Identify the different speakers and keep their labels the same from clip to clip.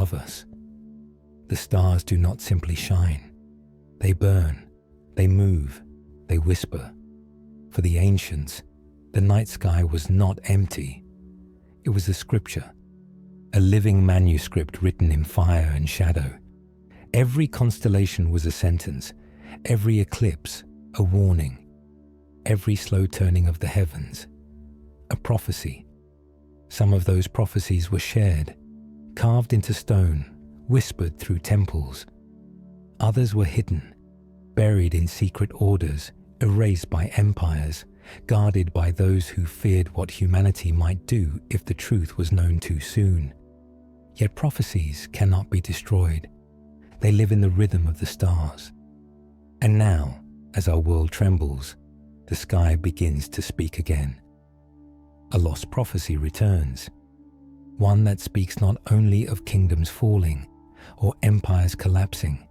Speaker 1: above us. The stars do not simply shine. They burn, they move, they whisper. For the ancients, the night sky was not empty. It was a scripture, a living manuscript written in fire and shadow. Every constellation was a sentence, every eclipse a warning, every slow turning of the heavens a prophecy. Some of those prophecies were shared, carved into stone, whispered through temples. Others were hidden, buried in secret orders, erased by empires, guarded by those who feared what humanity might do if the truth was known too soon. Yet prophecies cannot be destroyed. They live in the rhythm of the stars. And now, as our world trembles, the sky begins to speak again. A lost prophecy returns, one that speaks not only of kingdoms falling or empires collapsing,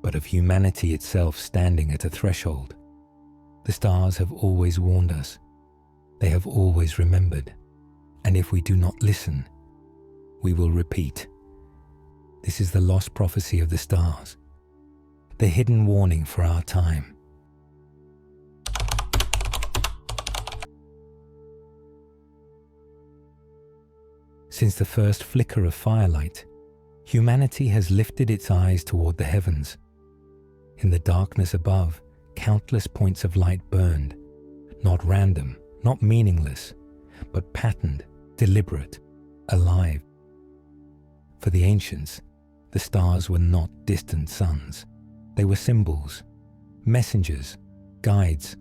Speaker 1: but of humanity itself standing at a threshold. The stars have always warned us. They have always remembered. And if we do not listen, we will repeat. This is the lost prophecy of the stars, the hidden warning for our time. Since the first flicker of firelight, humanity has lifted its eyes toward the heavens. In the darkness above, countless points of light burned, not random, not meaningless, but patterned, deliberate, alive. For the ancients, the stars were not distant suns. They were symbols, messengers, guides.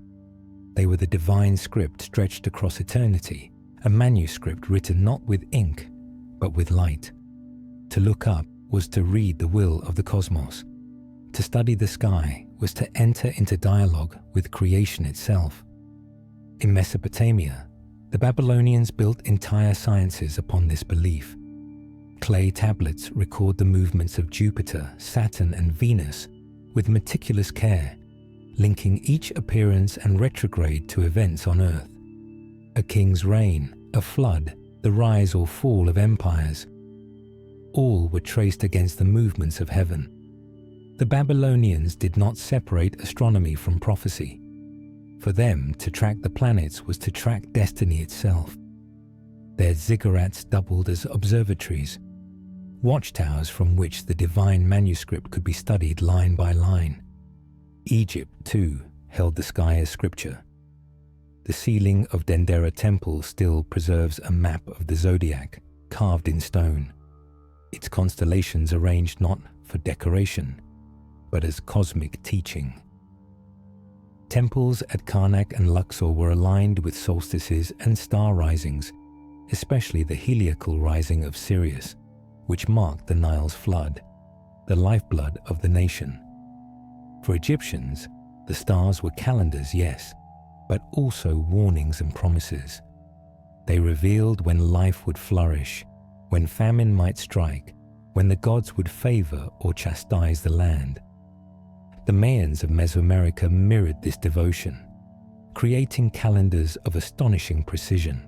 Speaker 1: They were the divine script stretched across eternity, a manuscript written not with ink, but with light. To look up was to read the will of the cosmos. To study the sky was to enter into dialogue with creation itself. In Mesopotamia, the Babylonians built entire sciences upon this belief. Clay tablets record the movements of Jupiter, Saturn, and Venus with meticulous care, linking each appearance and retrograde to events on Earth. A king's reign, a flood, the rise or fall of empires. All were traced against the movements of heaven. The Babylonians did not separate astronomy from prophecy. For them, to track the planets was to track destiny itself. Their ziggurats doubled as observatories, watchtowers from which the divine manuscript could be studied line by line. Egypt, too, held the sky as scripture. The ceiling of Dendera Temple still preserves a map of the zodiac, carved in stone. Its constellations arranged not for decoration, but as cosmic teaching. Temples at Karnak and Luxor were aligned with solstices and star risings, especially the heliacal rising of Sirius, which marked the Nile's flood, the lifeblood of the nation. For Egyptians, the stars were calendars, yes, but also warnings and promises. They revealed when life would flourish, when famine might strike, when the gods would favor or chastise the land. The Mayans of Mesoamerica mirrored this devotion, creating calendars of astonishing precision.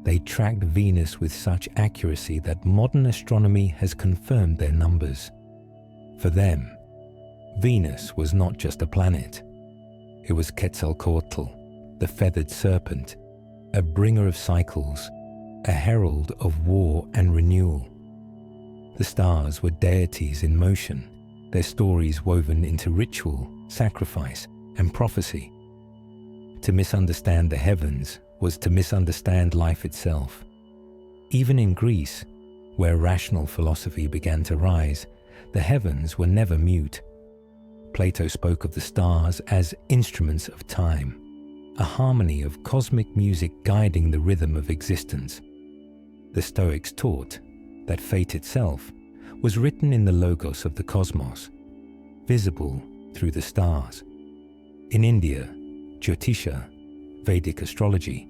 Speaker 1: They tracked Venus with such accuracy that modern astronomy has confirmed their numbers. For them, Venus was not just a planet. It was Quetzalcoatl, the feathered serpent, a bringer of cycles, a herald of war and renewal. The stars were deities in motion, their stories woven into ritual, sacrifice, and prophecy. To misunderstand the heavens was to misunderstand life itself. Even in Greece, where rational philosophy began to rise, the heavens were never mute. Plato spoke of the stars as instruments of time, a harmony of cosmic music guiding the rhythm of existence. The Stoics taught that fate itself was written in the logos of the cosmos, visible through the stars. In India, Jyotisha, Vedic astrology,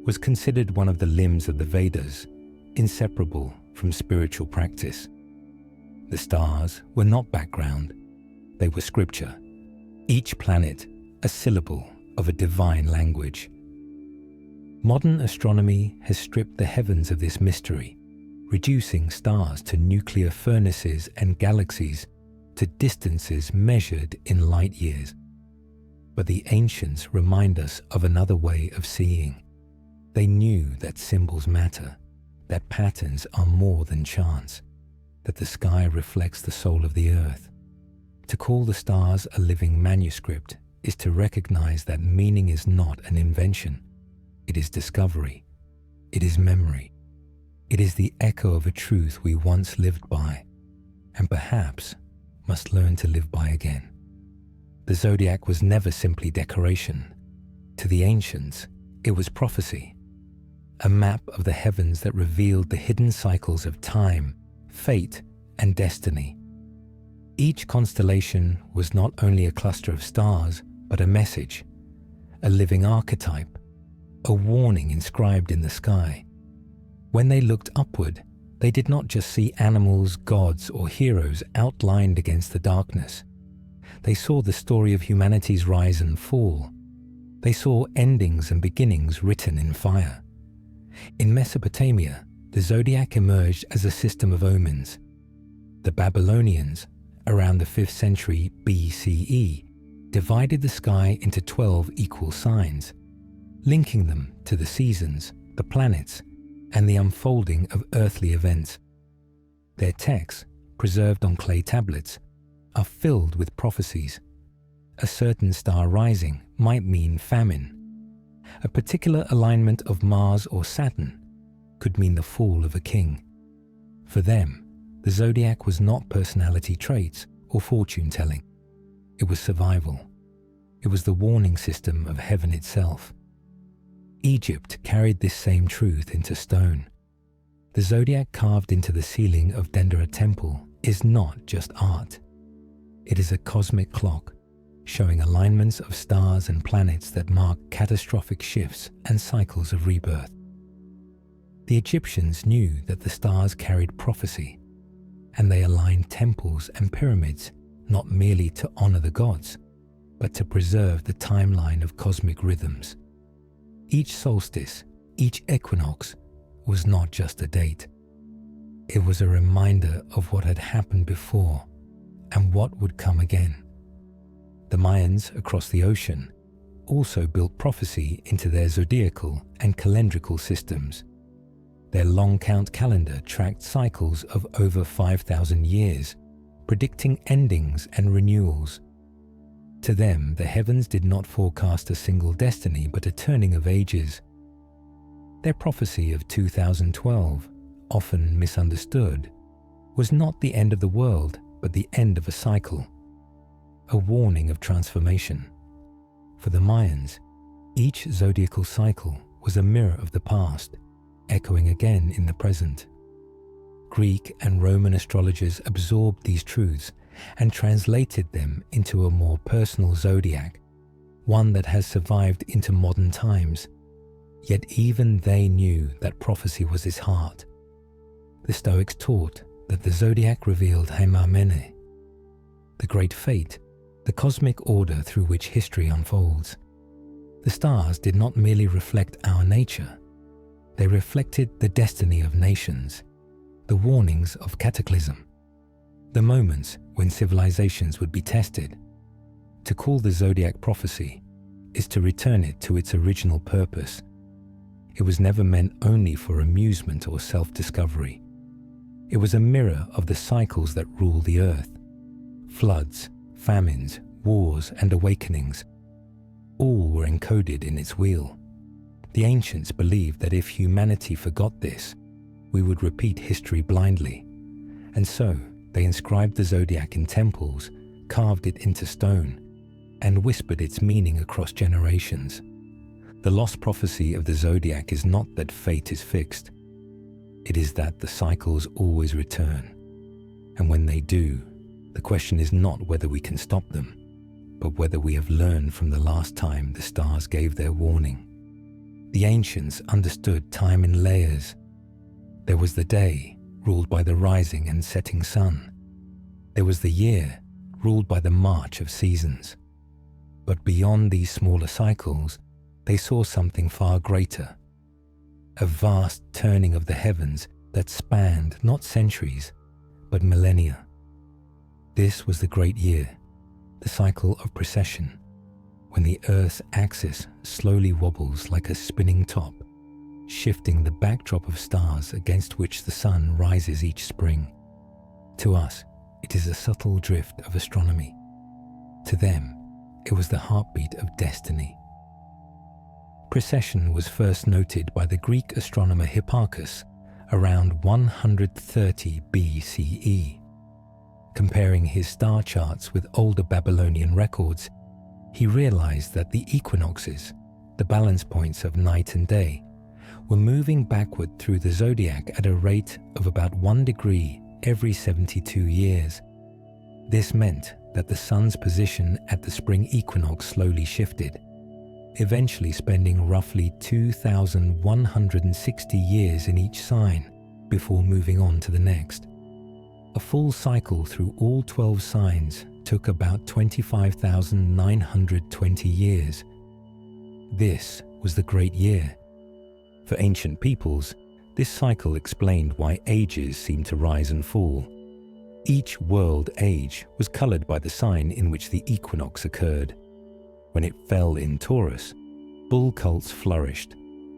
Speaker 1: was considered one of the limbs of the Vedas, inseparable from spiritual practice. The stars were not background. They were scripture, each planet a syllable of a divine language. Modern astronomy has stripped the heavens of this mystery, reducing stars to nuclear furnaces and galaxies to distances measured in light years. But the ancients remind us of another way of seeing. They knew that symbols matter, that patterns are more than chance, that the sky reflects the soul of the earth. To call the stars a living manuscript is to recognize that meaning is not an invention. It is discovery. It is memory. It is the echo of a truth we once lived by, and perhaps must learn to live by again. The zodiac was never simply decoration. To the ancients, it was prophecy, a map of the heavens that revealed the hidden cycles of time, fate, and destiny. Each constellation was not only a cluster of stars, but a message, a living archetype, a warning inscribed in the sky. When they looked upward, they did not just see animals, gods, or heroes outlined against the darkness. They saw the story of humanity's rise and fall. They saw endings and beginnings written in fire. In Mesopotamia, the zodiac emerged as a system of omens. The Babylonians, around the 5th century BCE, divided the sky into 12 equal signs, linking them to the seasons, the planets, and the unfolding of earthly events. Their texts, preserved on clay tablets, are filled with prophecies. A certain star rising might mean famine. A particular alignment of Mars or Saturn could mean the fall of a king. For them, the zodiac was not personality traits or fortune-telling. It was survival. It was the warning system of heaven itself. Egypt carried this same truth into stone. The zodiac carved into the ceiling of Dendera Temple is not just art. It is a cosmic clock, showing alignments of stars and planets that mark catastrophic shifts and cycles of rebirth. The Egyptians knew that the stars carried prophecy, and they aligned temples and pyramids not merely to honor the gods, but to preserve the timeline of cosmic rhythms. Each solstice, each equinox, was not just a date. It was a reminder of what had happened before and what would come again. The Mayans across the ocean also built prophecy into their zodiacal and calendrical systems. Their long count calendar tracked cycles of over 5,000 years, predicting endings and renewals. To them, the heavens did not forecast a single destiny, but a turning of ages. Their prophecy of 2012, often misunderstood, was not the end of the world, but the end of a cycle, a warning of transformation. For the Mayans, each zodiacal cycle was a mirror of the past, echoing again in the present. Greek and Roman astrologers absorbed these truths and translated them into a more personal zodiac, one that has survived into modern times. Yet even they knew that prophecy was his heart. The Stoics taught that the zodiac revealed Haimamene, the great fate, the cosmic order through which history unfolds. The stars did not merely reflect our nature, they reflected the destiny of nations, the warnings of cataclysm, the moments when civilizations would be tested. To call the zodiac prophecy is to return it to its original purpose. It was never meant only for amusement or self-discovery. It was a mirror of the cycles that rule the earth. Floods, famines, wars, and awakenings, all were encoded in its wheel. The ancients believed that if humanity forgot this, we would repeat history blindly, and so they inscribed the zodiac in temples, carved it into stone, and whispered its meaning across generations. The lost prophecy of the zodiac is not that fate is fixed. It is that the cycles always return. And when they do, the question is not whether we can stop them, but whether we have learned from the last time the stars gave their warning. The ancients understood time in layers. There was the day, ruled by the rising and setting sun. There was the year, ruled by the march of seasons. But beyond these smaller cycles, they saw something far greater. A vast turning of the heavens that spanned not centuries, but millennia. This was the Great Year, the cycle of precession, when the Earth's axis slowly wobbles like a spinning top, shifting the backdrop of stars against which the sun rises each spring. To us, it is a subtle drift of astronomy. To them, it was the heartbeat of destiny. Precession was first noted by the Greek astronomer Hipparchus around 130 BCE. Comparing his star charts with older Babylonian records, he realized that the equinoxes, the balance points of night and day, were moving backward through the zodiac at a rate of about 1 degree every 72 years. This meant that the sun's position at the spring equinox slowly shifted, eventually spending roughly 2,160 years in each sign before moving on to the next. A full cycle through all 12 signs took about 25,920 years. This was the Great Year. For ancient peoples, this cycle explained why ages seemed to rise and fall. Each world age was colored by the sign in which the equinox occurred. When it fell in Taurus, bull cults flourished,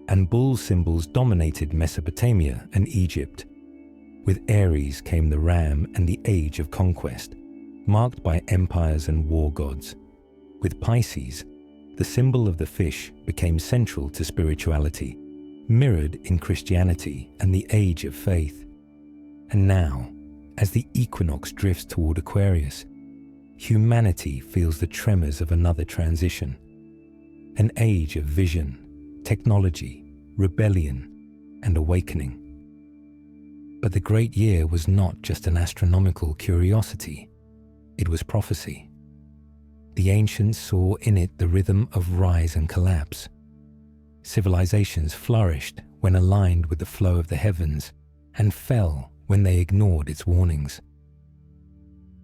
Speaker 1: and bull symbols dominated Mesopotamia and Egypt. With Aries came the ram and the age of conquest, marked by empires and war gods. With Pisces, the symbol of the fish became central to spirituality, mirrored in Christianity and the age of faith. And now, as the equinox drifts toward Aquarius, humanity feels the tremors of another transition. An age of vision, technology, rebellion, and awakening. But the Great Year was not just an astronomical curiosity, it was prophecy. The ancients saw in it the rhythm of rise and collapse. Civilizations flourished when aligned with the flow of the heavens and fell when they ignored its warnings.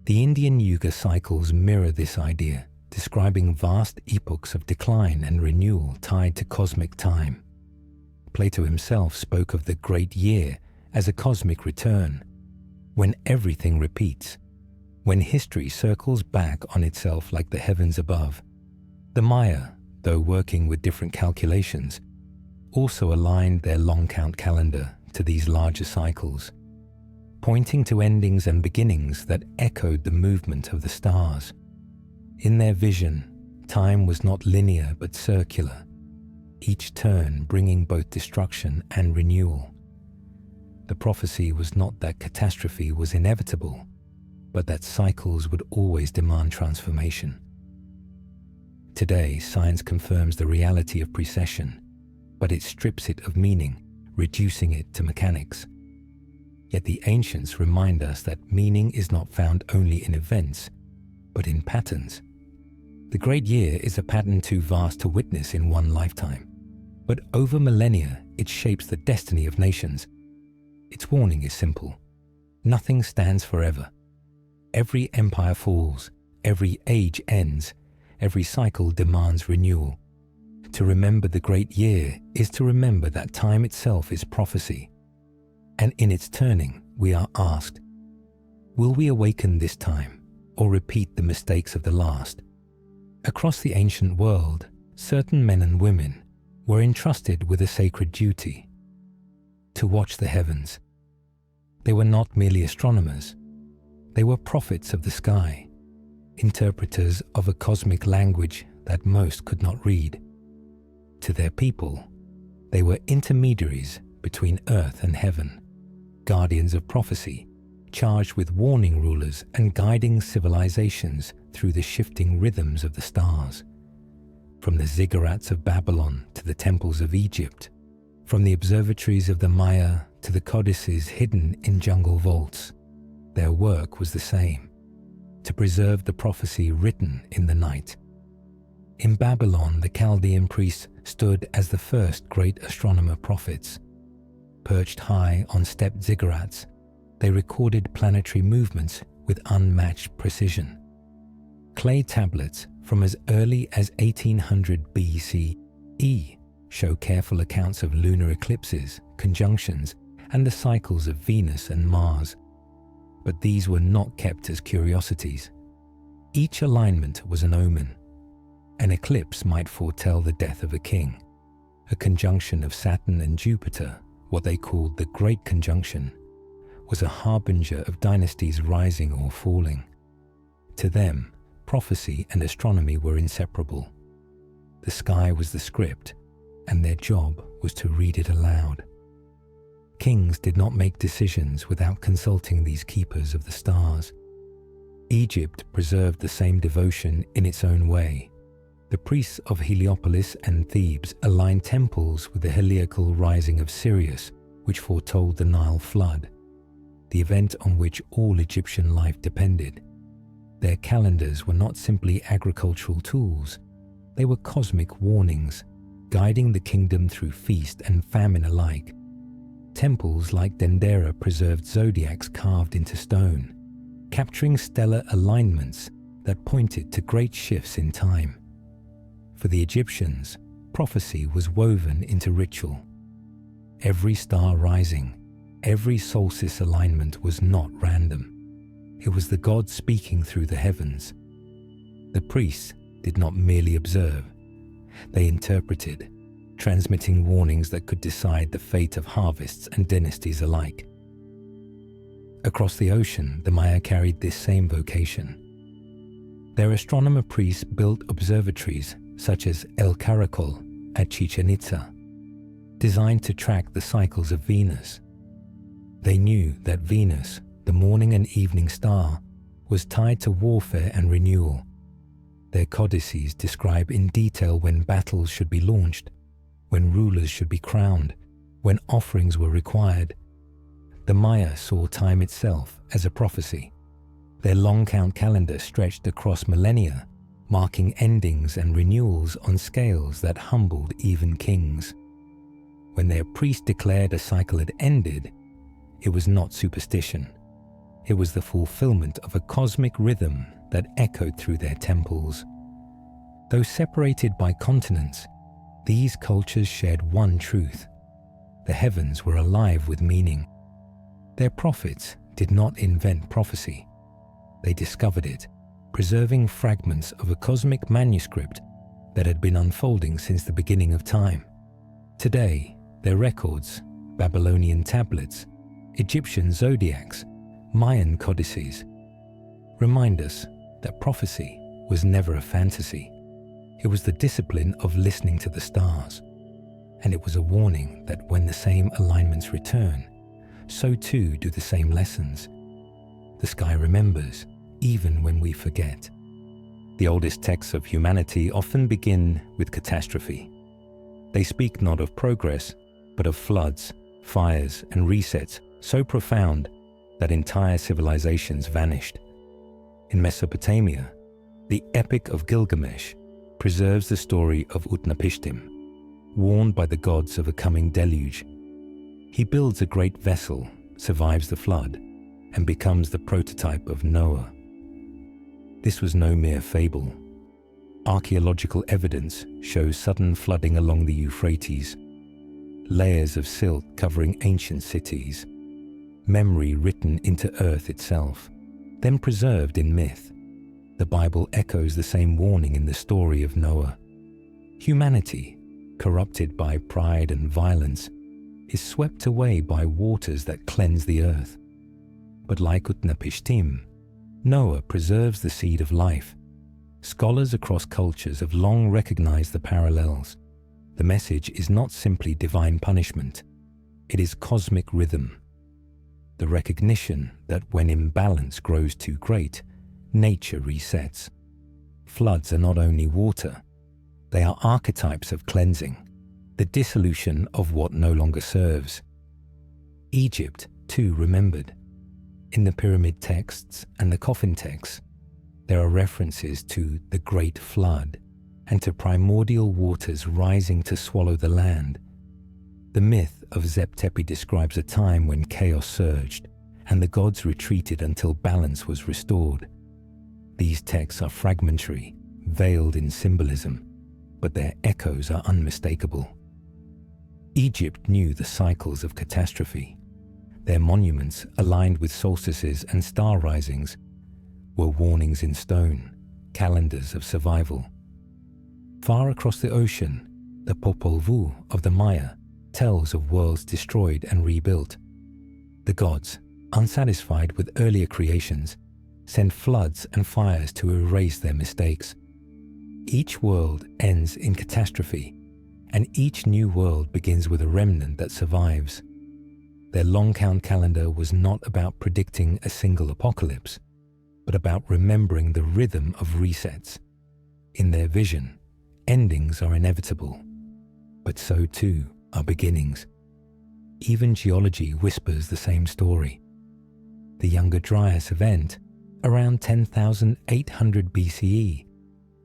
Speaker 1: The Indian Yuga cycles mirror this idea, describing vast epochs of decline and renewal tied to cosmic time. Plato himself spoke of the Great Year as a cosmic return, when everything repeats, when history circles back on itself like the heavens above. The Maya, though working with different calculations, also aligned their long count calendar to these larger cycles, pointing to endings and beginnings that echoed the movement of the stars. In their vision, time was not linear but circular, each turn bringing both destruction and renewal. The prophecy was not that catastrophe was inevitable, but that cycles would always demand transformation. Today, science confirms the reality of precession, but it strips it of meaning, reducing it to mechanics. Yet the ancients remind us that meaning is not found only in events, but in patterns. The Great Year is a pattern too vast to witness in one lifetime, but over millennia it shapes the destiny of nations. Its warning is simple. Nothing stands forever. Every empire falls, every age ends, every cycle demands renewal. To remember the Great Year is to remember that time itself is prophecy. And in its turning, we are asked, will we awaken this time or repeat the mistakes of the last? Across the ancient world, certain men and women were entrusted with a sacred duty: to watch the heavens. They were not merely astronomers. They were prophets of the sky, interpreters of a cosmic language that most could not read. To their people, they were intermediaries between earth and heaven, guardians of prophecy, charged with warning rulers and guiding civilizations through the shifting rhythms of the stars. From the ziggurats of Babylon to the temples of Egypt, from the observatories of the Maya to the codices hidden in jungle vaults, their work was the same: to preserve the prophecy written in the night. In Babylon, the Chaldean priests stood as the first great astronomer prophets. Perched high on stepped ziggurats, they recorded planetary movements with unmatched precision. Clay tablets from as early as 1800 BCE show careful accounts of lunar eclipses, conjunctions, and the cycles of Venus and Mars. But these were not kept as curiosities. Each alignment was an omen. An eclipse might foretell the death of a king. A conjunction of Saturn and Jupiter, what they called the Great Conjunction, was a harbinger of dynasties rising or falling. To them, prophecy and astronomy were inseparable. The sky was the script, and their job was to read it aloud. Kings did not make decisions without consulting these keepers of the stars. Egypt preserved the same devotion in its own way. The priests of Heliopolis and Thebes aligned temples with the heliacal rising of Sirius, which foretold the Nile flood, the event on which all Egyptian life depended. Their calendars were not simply agricultural tools, they were cosmic warnings, guiding the kingdom through feast and famine alike. Temples like Dendera preserved zodiacs carved into stone, capturing stellar alignments that pointed to great shifts in time. For the Egyptians, prophecy was woven into ritual. Every star rising, every solstice alignment was not random. It was the gods speaking through the heavens. The priests did not merely observe. They interpreted, transmitting warnings that could decide the fate of harvests and dynasties alike. Across the ocean, the Maya carried this same vocation. Their astronomer priests built observatories such as El Caracol at Chichen Itza, designed to track the cycles of Venus. They knew that Venus, the morning and evening star, was tied to warfare and renewal. Their codices describe in detail when battles should be launched, when rulers should be crowned, when offerings were required. The Maya saw time itself as a prophecy. Their long count calendar stretched across millennia, marking endings and renewals on scales that humbled even kings. When their priest declared a cycle had ended, it was not superstition. It was the fulfillment of a cosmic rhythm that echoed through their temples. Though separated by continents, these cultures shared one truth: the heavens were alive with meaning. Their prophets did not invent prophecy. They discovered it, preserving fragments of a cosmic manuscript that had been unfolding since the beginning of time. Today, their records, Babylonian tablets, Egyptian zodiacs, Mayan codices, remind us that prophecy was never a fantasy. It was the discipline of listening to the stars, and it was a warning that when the same alignments return, so too do the same lessons. The sky remembers, even when we forget. The oldest texts of humanity often begin with catastrophe. They speak not of progress, but of floods, fires, and resets so profound that entire civilizations vanished. In Mesopotamia, the Epic of Gilgamesh preserves the story of Utnapishtim, warned by the gods of a coming deluge. He builds a great vessel, survives the flood, and becomes the prototype of Noah. This was no mere fable. Archaeological evidence shows sudden flooding along the Euphrates, layers of silt covering ancient cities, memory written into earth itself, then preserved in myth. The Bible echoes the same warning in the story of Noah. Humanity, corrupted by pride and violence, is swept away by waters that cleanse the earth. But like Utnapishtim, Noah preserves the seed of life. Scholars across cultures have long recognized the parallels. The message is not simply divine punishment, it is cosmic rhythm. The recognition that when imbalance grows too great, nature resets. Floods are not only water, they are archetypes of cleansing, the dissolution of what no longer serves. Egypt, too, remembered. In the pyramid texts and the coffin texts, there are references to the Great Flood and to primordial waters rising to swallow the land. The myth of Zep-Tepi describes a time when chaos surged and the gods retreated until balance was restored. These texts are fragmentary, veiled in symbolism, but their echoes are unmistakable. Egypt knew the cycles of catastrophe. Their monuments, aligned with solstices and star risings, were warnings in stone, calendars of survival. Far across the ocean, the Popol Vuh of the Maya tells of worlds destroyed and rebuilt. The gods, unsatisfied with earlier creations, send floods and fires to erase their mistakes. Each world ends in catastrophe, and each new world begins with a remnant that survives. Their long count calendar was not about predicting a single apocalypse, but about remembering the rhythm of resets. In their vision, endings are inevitable, but so too are beginnings. Even geology whispers the same story. The Younger Dryas event, around 10,800 BCE,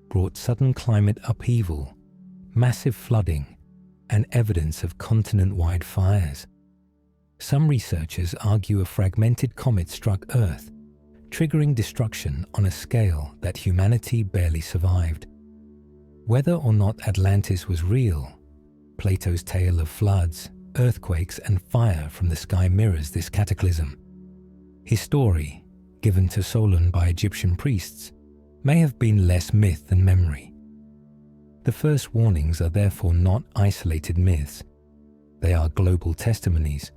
Speaker 1: brought sudden climate upheaval, massive flooding, and evidence of continent-wide fires. Some researchers argue a fragmented comet struck Earth, triggering destruction on a scale that humanity barely survived. Whether or not Atlantis was real, Plato's tale of floods, earthquakes, and fire from the sky mirrors this cataclysm. His story, given to Solon by Egyptian priests, may have been less myth than memory. The first warnings are therefore not isolated myths. They are global testimonies.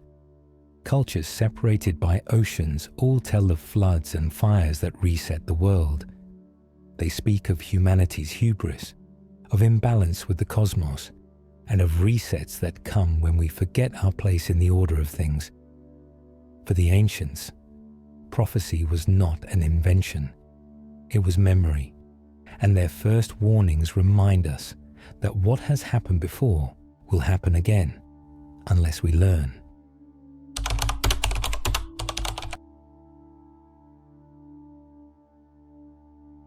Speaker 1: Cultures separated by oceans all tell of floods and fires that reset the world. They speak of humanity's hubris, of imbalance with the cosmos, and of resets that come when we forget our place in the order of things. For the ancients, prophecy was not an invention. It was memory, and their first warnings remind us that what has happened before will happen again, unless we learn.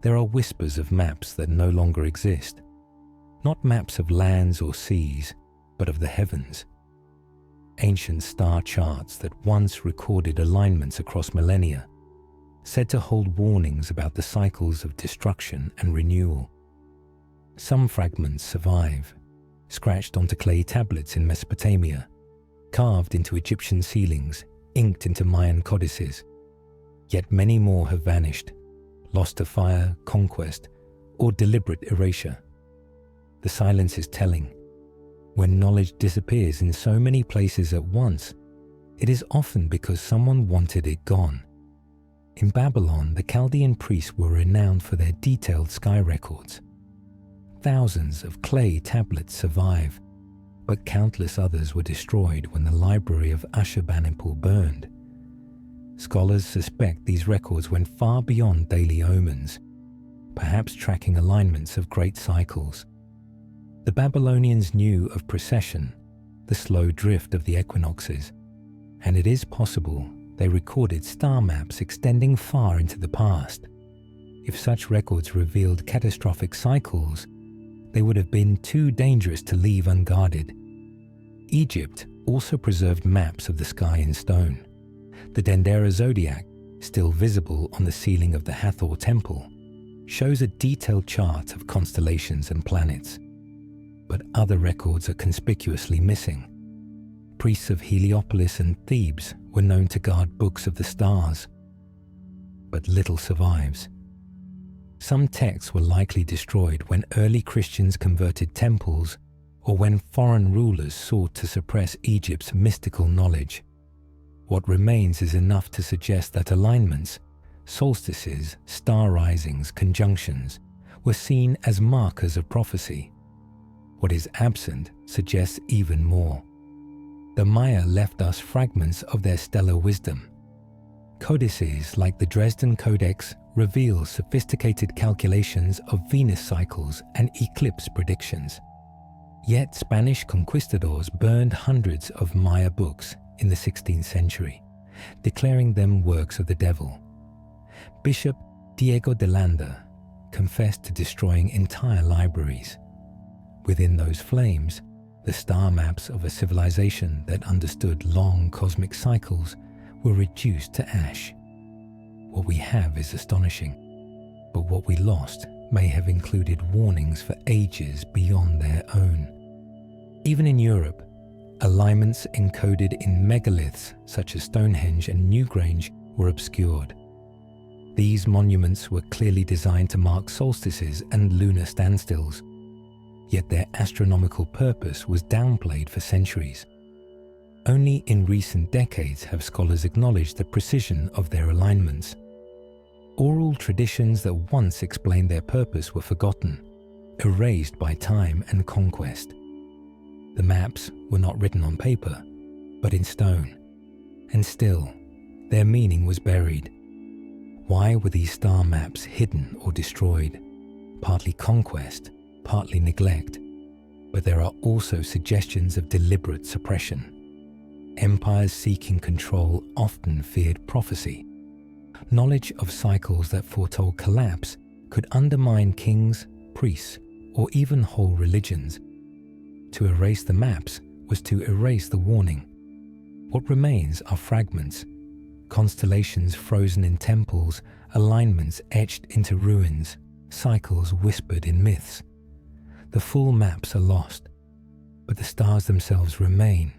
Speaker 1: There are whispers of maps that no longer exist. Not maps of lands or seas, but of the heavens. Ancient star charts that once recorded alignments across millennia, said to hold warnings about the cycles of destruction and renewal. Some fragments survive, scratched onto clay tablets in Mesopotamia, carved into Egyptian ceilings, inked into Mayan codices. Yet many more have vanished, lost to fire, conquest, or deliberate erasure. The silence is telling. When knowledge disappears in so many places at once, it is often because someone wanted it gone. In Babylon, the Chaldean priests were renowned for their detailed sky records. Thousands of clay tablets survive, but countless others were destroyed when the library of Ashurbanipal burned. Scholars suspect these records went far beyond daily omens, perhaps tracking alignments of great cycles. The Babylonians knew of precession, the slow drift of the equinoxes, and it is possible they recorded star maps extending far into the past. If such records revealed catastrophic cycles, they would have been too dangerous to leave unguarded. Egypt also preserved maps of the sky in stone. The Dendera zodiac, still visible on the ceiling of the Hathor temple, shows a detailed chart of constellations and planets. But other records are conspicuously missing. Priests of Heliopolis and Thebes were known to guard books of the stars, but little survives. Some texts were likely destroyed when early Christians converted temples or when foreign rulers sought to suppress Egypt's mystical knowledge. What remains is enough to suggest that alignments, solstices, star risings, conjunctions, were seen as markers of prophecy. What is absent suggests even more. The Maya left us fragments of their stellar wisdom. Codices like the Dresden Codex reveal sophisticated calculations of Venus cycles and eclipse predictions. Yet Spanish conquistadors burned hundreds of Maya books in the 16th century, declaring them works of the devil. Bishop Diego de Landa confessed to destroying entire libraries. Within those flames, the star maps of a civilization that understood long cosmic cycles were reduced to ash. What we have is astonishing, but what we lost may have included warnings for ages beyond their own. Even in Europe, alignments encoded in megaliths such as Stonehenge and Newgrange were obscured. These monuments were clearly designed to mark solstices and lunar standstills, yet their astronomical purpose was downplayed for centuries. Only in recent decades have scholars acknowledged the precision of their alignments. Oral traditions that once explained their purpose were forgotten, erased by time and conquest. The maps were not written on paper, but in stone, and still, their meaning was buried. Why were these star maps hidden or destroyed? Partly conquest, partly neglect, but there are also suggestions of deliberate suppression. Empires seeking control often feared prophecy. Knowledge of cycles that foretold collapse could undermine kings, priests, or even whole religions. To erase the maps was to erase the warning. What remains are fragments, constellations frozen in temples, alignments etched into ruins, cycles whispered in myths. The full maps are lost, but the stars themselves remain,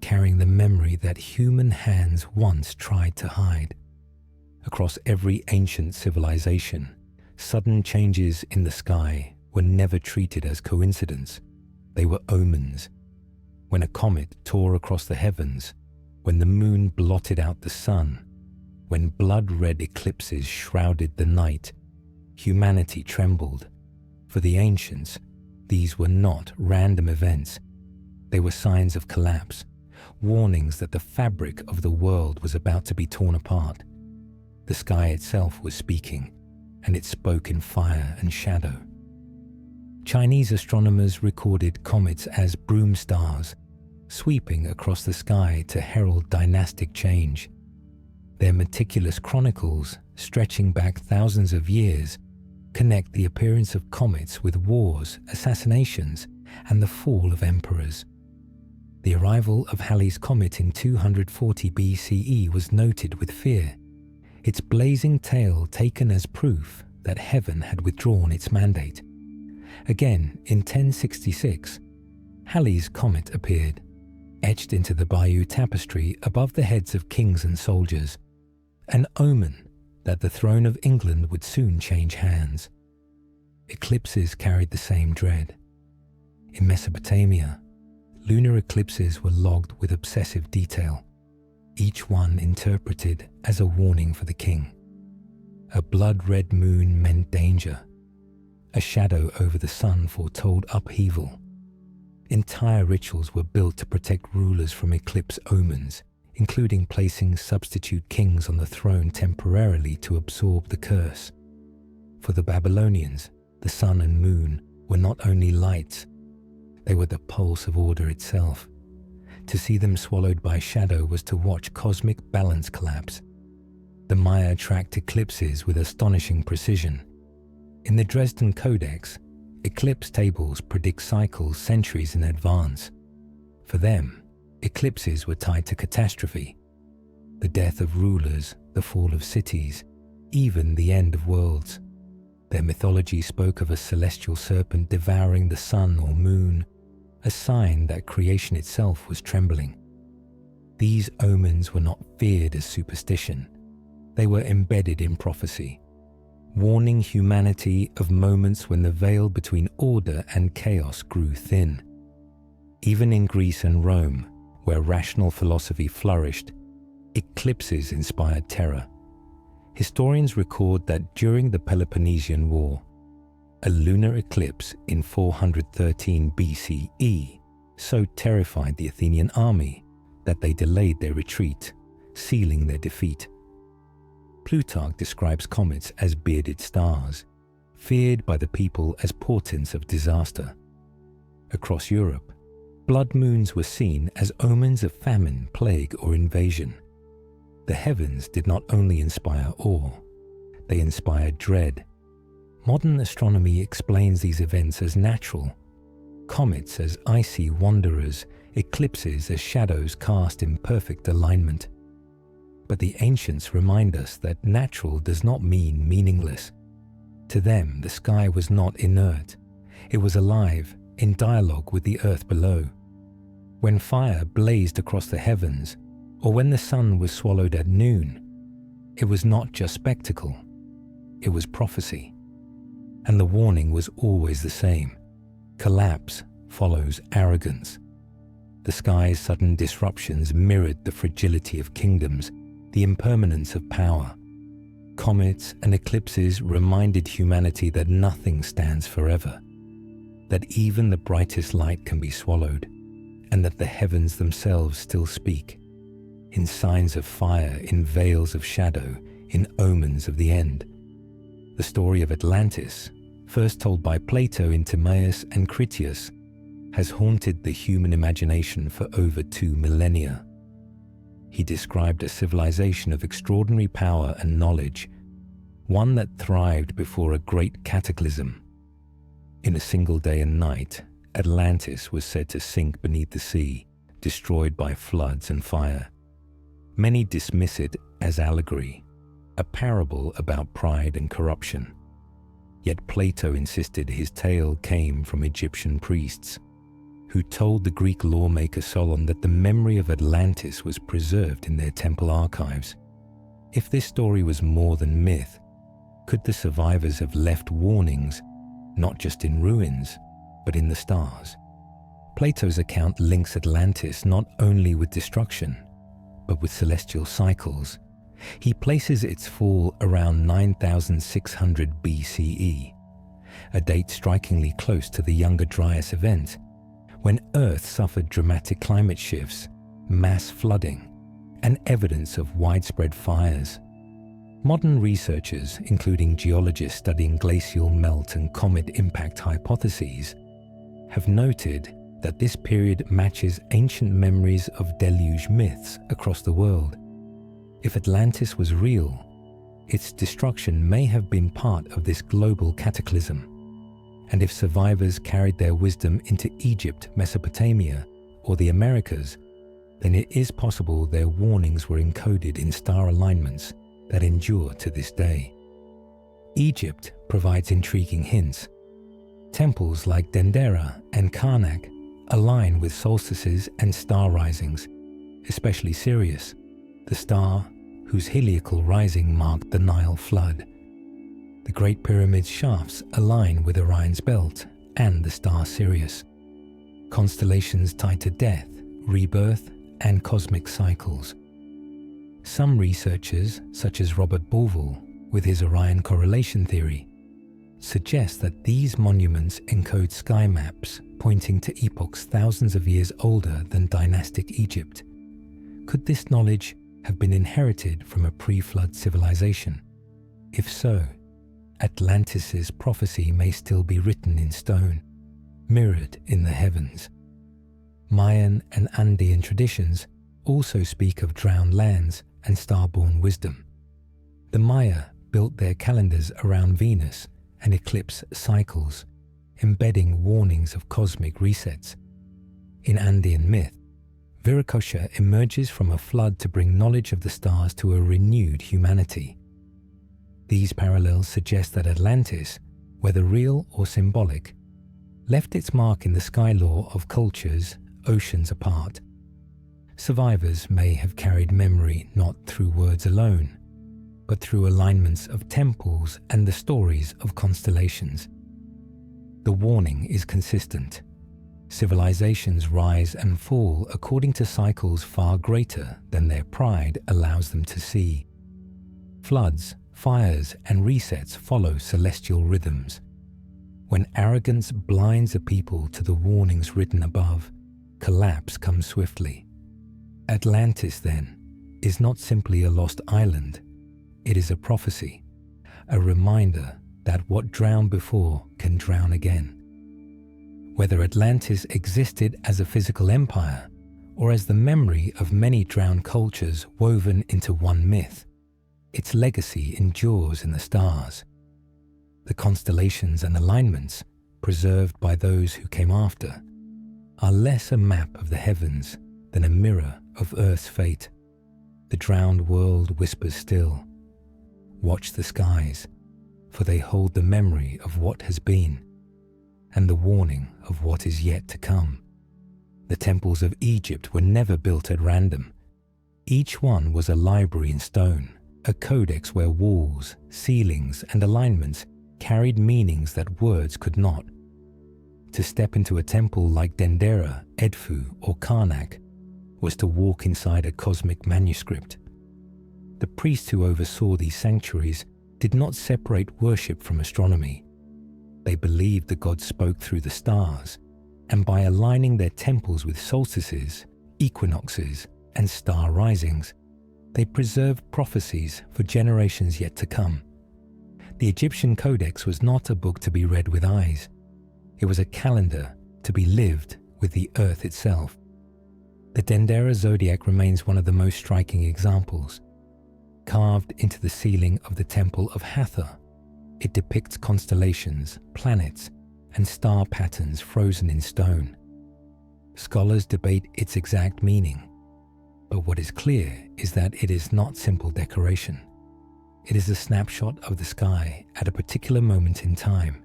Speaker 1: carrying the memory that human hands once tried to hide. Across every ancient civilization, sudden changes in the sky were never treated as coincidence. They were omens. When a comet tore across the heavens, when the moon blotted out the sun, when blood-red eclipses shrouded the night, humanity trembled. For the ancients, these were not random events. They were signs of collapse, warnings that the fabric of the world was about to be torn apart. The sky itself was speaking, and it spoke in fire and shadow. Chinese astronomers recorded comets as broom stars, sweeping across the sky to herald dynastic change. Their meticulous chronicles, stretching back thousands of years, connect the appearance of comets with wars, assassinations, and the fall of emperors. The arrival of Halley's Comet in 240 BCE was noted with fear, its blazing tail taken as proof that heaven had withdrawn its mandate. Again, in 1066, Halley's Comet appeared, etched into the Bayeux tapestry above the heads of kings and soldiers, an omen that the throne of England would soon change hands. Eclipses carried the same dread. In Mesopotamia, lunar eclipses were logged with obsessive detail, each one interpreted as a warning for the king. A blood-red moon meant danger. A shadow over the sun foretold upheaval. Entire rituals were built to protect rulers from eclipse omens, including placing substitute kings on the throne temporarily to absorb the curse. For the Babylonians, the sun and moon were not only lights, they were the pulse of order itself. To see them swallowed by shadow was to watch cosmic balance collapse. The Maya tracked eclipses with astonishing precision. In the Dresden Codex, eclipse tables predict cycles centuries in advance. For them, eclipses were tied to catastrophe, the death of rulers, the fall of cities, even the end of worlds. Their mythology spoke of a celestial serpent devouring the sun or moon, a sign that creation itself was trembling. These omens were not feared as superstition. They were embedded in prophecy, warning humanity of moments when the veil between order and chaos grew thin. Even in Greece and Rome, where rational philosophy flourished, eclipses inspired terror. Historians record that during the Peloponnesian War, a lunar eclipse in 413 BCE so terrified the Athenian army that they delayed their retreat, sealing their defeat. Plutarch describes comets as bearded stars, feared by the people as portents of disaster. Across Europe, blood moons were seen as omens of famine, plague, or invasion. The heavens did not only inspire awe, they inspired dread. Modern astronomy explains these events as natural, comets as icy wanderers, eclipses as shadows cast in perfect alignment. But the ancients remind us that natural does not mean meaningless. To them, the sky was not inert. It was alive, in dialogue with the earth below. When fire blazed across the heavens, or when the sun was swallowed at noon, it was not just spectacle, it was prophecy. And the warning was always the same: collapse follows arrogance. The sky's sudden disruptions mirrored the fragility of kingdoms, the impermanence of power. Comets and eclipses reminded humanity that nothing stands forever, that even the brightest light can be swallowed, and that the heavens themselves still speak, in signs of fire, in veils of shadow, in omens of the end. The story of Atlantis, first told by Plato in Timaeus and Critias, has haunted the human imagination for over 2 millennia. He described a civilization of extraordinary power and knowledge, one that thrived before a great cataclysm. In a single day and night, Atlantis was said to sink beneath the sea, destroyed by floods and fire. Many dismiss it as allegory, a parable about pride and corruption. Yet Plato insisted his tale came from Egyptian priests, who told the Greek lawmaker Solon that the memory of Atlantis was preserved in their temple archives. If this story was more than myth, could the survivors have left warnings, not just in ruins, but in the stars? Plato's account links Atlantis not only with destruction, but with celestial cycles. He places its fall around 9600 BCE, a date strikingly close to the Younger Dryas event, when Earth suffered dramatic climate shifts, mass flooding, and evidence of widespread fires. Modern researchers, including geologists studying glacial melt and comet impact hypotheses, have noted that this period matches ancient memories of deluge myths across the world. If Atlantis was real, its destruction may have been part of this global cataclysm. And if survivors carried their wisdom into Egypt, Mesopotamia, or the Americas, then it is possible their warnings were encoded in star alignments that endure to this day. Egypt provides intriguing hints. Temples like Dendera and Karnak align with solstices and star risings, especially Sirius, the star whose heliacal rising marked the Nile flood. The Great Pyramid's shafts align with Orion's belt and the star Sirius. Constellations tied to death, rebirth, and cosmic cycles. Some researchers, such as Robert Bauval with his Orion correlation theory, suggest that these monuments encode sky maps pointing to epochs thousands of years older than dynastic Egypt. Could this knowledge have been inherited from a pre-flood civilization? If so, Atlantis' prophecy may still be written in stone, mirrored in the heavens. Mayan and Andean traditions also speak of drowned lands and starborn wisdom. The Maya built their calendars around Venus and eclipse cycles, embedding warnings of cosmic resets. In Andean myth, Viracocha emerges from a flood to bring knowledge of the stars to a renewed humanity. These parallels suggest that Atlantis, whether real or symbolic, left its mark in the sky law of cultures oceans apart. Survivors may have carried memory not through words alone, but through alignments of temples and the stories of constellations. The warning is consistent. Civilizations rise and fall according to cycles far greater than their pride allows them to see. Floods, fires, and resets follow celestial rhythms. When arrogance blinds a people to the warnings written above, collapse comes swiftly. Atlantis, then, is not simply a lost island. It is a prophecy, a reminder that what drowned before can drown again. Whether Atlantis existed as a physical empire or as the memory of many drowned cultures woven into one myth, its legacy endures in the stars. The constellations and alignments, preserved by those who came after, are less a map of the heavens than a mirror of Earth's fate. The drowned world whispers still, "Watch the skies, for they hold the memory of what has been and the warning of what is yet to come." The temples of Egypt were never built at random. Each one was a library in stone, a codex where walls, ceilings, and alignments carried meanings that words could not. To step into a temple like Dendera, Edfu, or Karnak was to walk inside a cosmic manuscript. The priests who oversaw these sanctuaries did not separate worship from astronomy. They believed the gods spoke through the stars, and by aligning their temples with solstices, equinoxes, and star risings, they preserved prophecies for generations yet to come. The Egyptian Codex was not a book to be read with eyes. It was a calendar to be lived with the earth itself. The Dendera zodiac remains one of the most striking examples. Carved into the ceiling of the Temple of Hathor, it depicts constellations, planets, and star patterns frozen in stone. Scholars debate its exact meaning, but what is clear is that it is not simple decoration. It is a snapshot of the sky at a particular moment in time,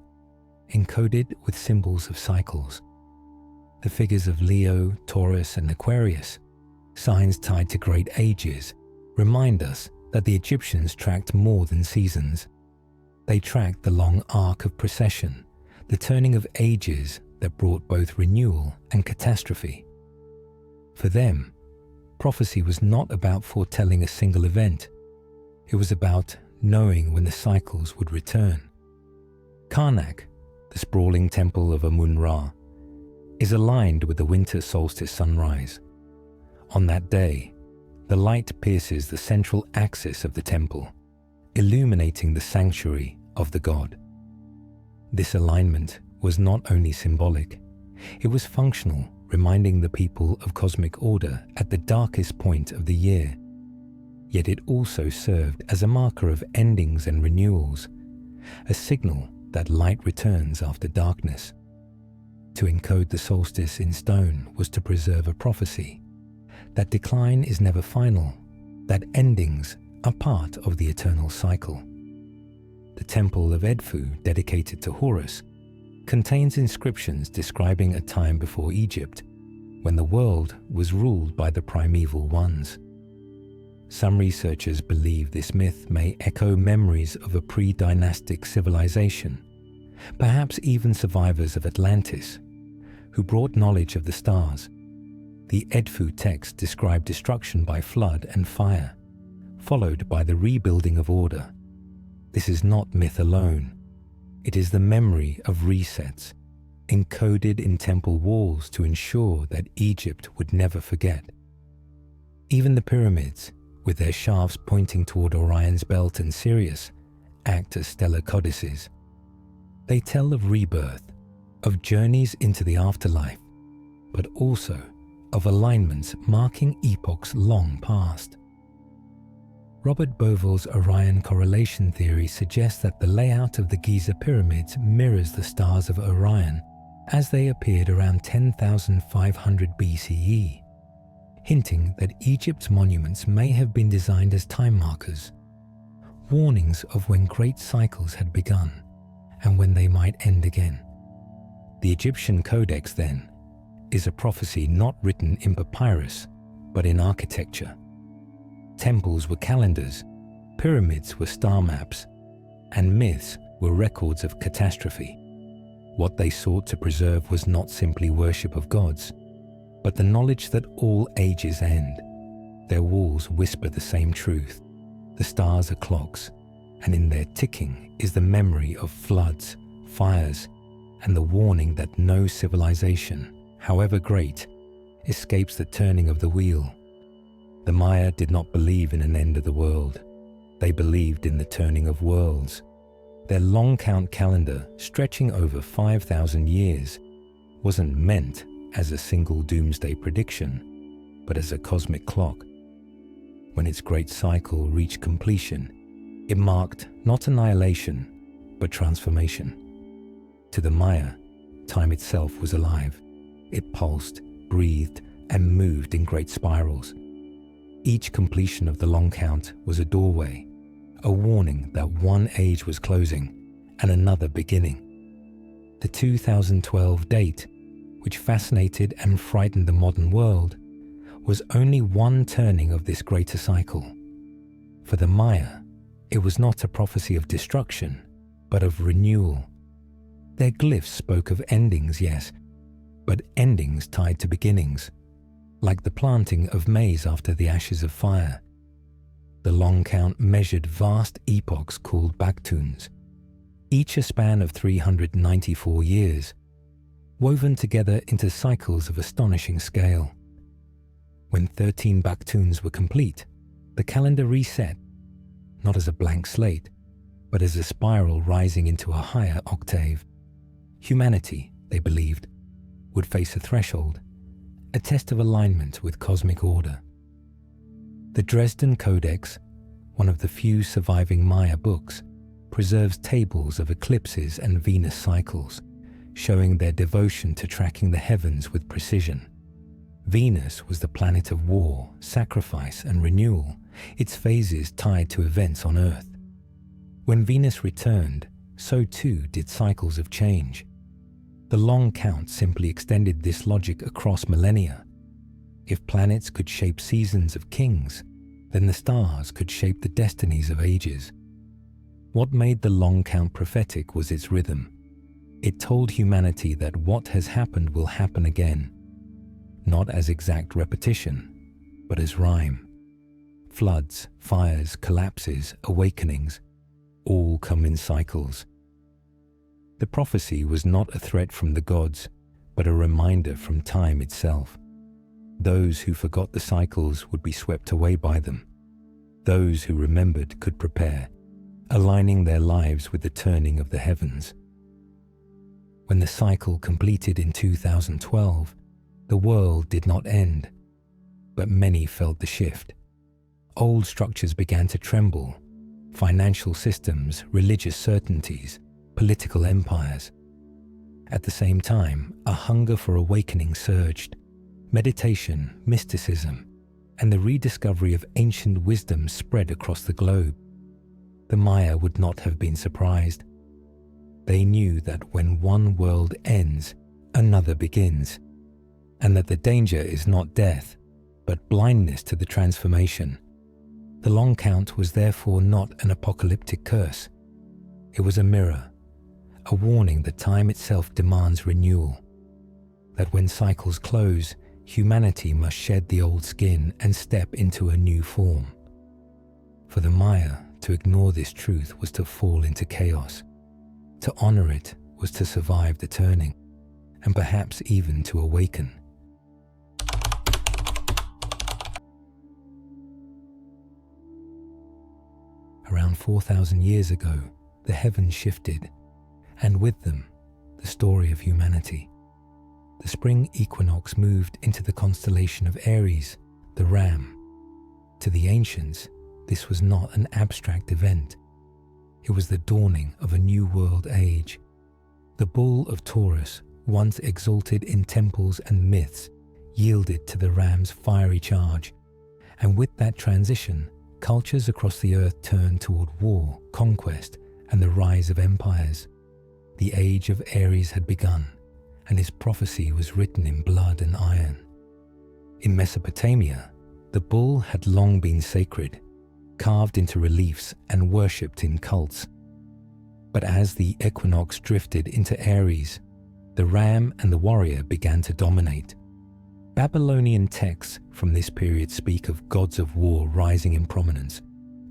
Speaker 1: encoded with symbols of cycles. The figures of Leo, Taurus, and Aquarius, signs tied to great ages, remind us that the Egyptians tracked more than seasons. They tracked the long arc of precession, the turning of ages that brought both renewal and catastrophe. For them, prophecy was not about foretelling a single event. It was about knowing when the cycles would return. Karnak, the sprawling temple of Amun-Ra, is aligned with the winter solstice sunrise. On that day, the light pierces the central axis of the temple, illuminating the sanctuary of the god. This alignment was not only symbolic, it was functional, reminding the people of cosmic order at the darkest point of the year. Yet it also served as a marker of endings and renewals, a signal that light returns after darkness. To encode the solstice in stone was to preserve a prophecy that decline is never final, that endings are part of the eternal cycle. The Temple of Edfu, dedicated to Horus, contains inscriptions describing a time before Egypt, when the world was ruled by the primeval ones. Some researchers believe this myth may echo memories of a pre-dynastic civilization, perhaps even survivors of Atlantis, who brought knowledge of the stars. The Edfu text described destruction by flood and fire, followed by the rebuilding of order. This is not myth alone. It is the memory of resets, encoded in temple walls to ensure that Egypt would never forget. Even the pyramids, with their shafts pointing toward Orion's belt and Sirius, act as stellar codices. They tell of rebirth, of journeys into the afterlife, but also of alignments marking epochs long past. Robert Bovill's Orion correlation theory suggests that the layout of the Giza pyramids mirrors the stars of Orion as they appeared around 10,500 BCE, hinting that Egypt's monuments may have been designed as time markers, warnings of when great cycles had begun and when they might end again. The Egyptian Codex, then, is a prophecy not written in papyrus, but in architecture. Temples were calendars, pyramids were star maps, and myths were records of catastrophe. What they sought to preserve was not simply worship of gods, but the knowledge that all ages end. Their walls whisper the same truth. The stars are clocks, and in their ticking is the memory of floods, fires, and the warning that no civilization, however great, escapes the turning of the wheel. The Maya did not believe in an end of the world. They believed in the turning of worlds. Their long count calendar, stretching over 5,000 years, wasn't meant as a single doomsday prediction, but as a cosmic clock. When its great cycle reached completion, it marked not annihilation, but transformation. To the Maya, time itself was alive. It pulsed, breathed, and moved in great spirals. Each completion of the long count was a doorway, a warning that one age was closing and another beginning. The 2012 date which fascinated and frightened the modern world, was only one turning of this greater cycle. For the Maya, it was not a prophecy of destruction, but of renewal. Their glyphs spoke of endings, yes, but endings tied to beginnings, like the planting of maize after the ashes of fire. The long count measured vast epochs called Baktuns, each a span of 394 years, woven together into cycles of astonishing scale. When 13 Baktuns were complete, the calendar reset, not as a blank slate, but as a spiral rising into a higher octave. Humanity, they believed, would face a threshold, a test of alignment with cosmic order. The Dresden Codex, one of the few surviving Maya books, preserves tables of eclipses and Venus cycles, showing their devotion to tracking the heavens with precision. Venus was the planet of war, sacrifice, and renewal, its phases tied to events on Earth. When Venus returned, so too did cycles of change. The long count simply extended this logic across millennia. If planets could shape seasons of kings, then the stars could shape the destinies of ages. What made the long count prophetic was its rhythm. It told humanity that what has happened will happen again, not as exact repetition, but as rhyme. Floods, fires, collapses, awakenings, all come in cycles. The prophecy was not a threat from the gods, but a reminder from time itself. Those who forgot the cycles would be swept away by them. Those who remembered could prepare, aligning their lives with the turning of the heavens. When the cycle completed in 2012, the world did not end, but many felt the shift. Old structures began to tremble, financial systems, religious certainties, political empires. At the same time, a hunger for awakening surged. Meditation, mysticism, and the rediscovery of ancient wisdom spread across the globe. The Maya would not have been surprised. They knew that when one world ends, another begins, and that the danger is not death, but blindness to the transformation. The long count was therefore not an apocalyptic curse. It was a mirror, a warning that time itself demands renewal, that when cycles close, humanity must shed the old skin and step into a new form. For the Maya, to ignore this truth was to fall into chaos. To honor it was to survive the turning, and perhaps even to awaken. Around 4,000 years ago, the heavens shifted, and with them, the story of humanity. The spring equinox moved into the constellation of Aries, the Ram. To the ancients, this was not an abstract event. It was the dawning of a new world age. The bull of Taurus, once exalted in temples and myths, yielded to the ram's fiery charge, and with that transition, cultures across the earth turned toward war, conquest, and the rise of empires. The age of Aries had begun, and his prophecy was written in blood and iron. In Mesopotamia, the bull had long been sacred, carved into reliefs and worshipped in cults. But as the equinox drifted into Aries, the ram and the warrior began to dominate. Babylonian texts from this period speak of gods of war rising in prominence.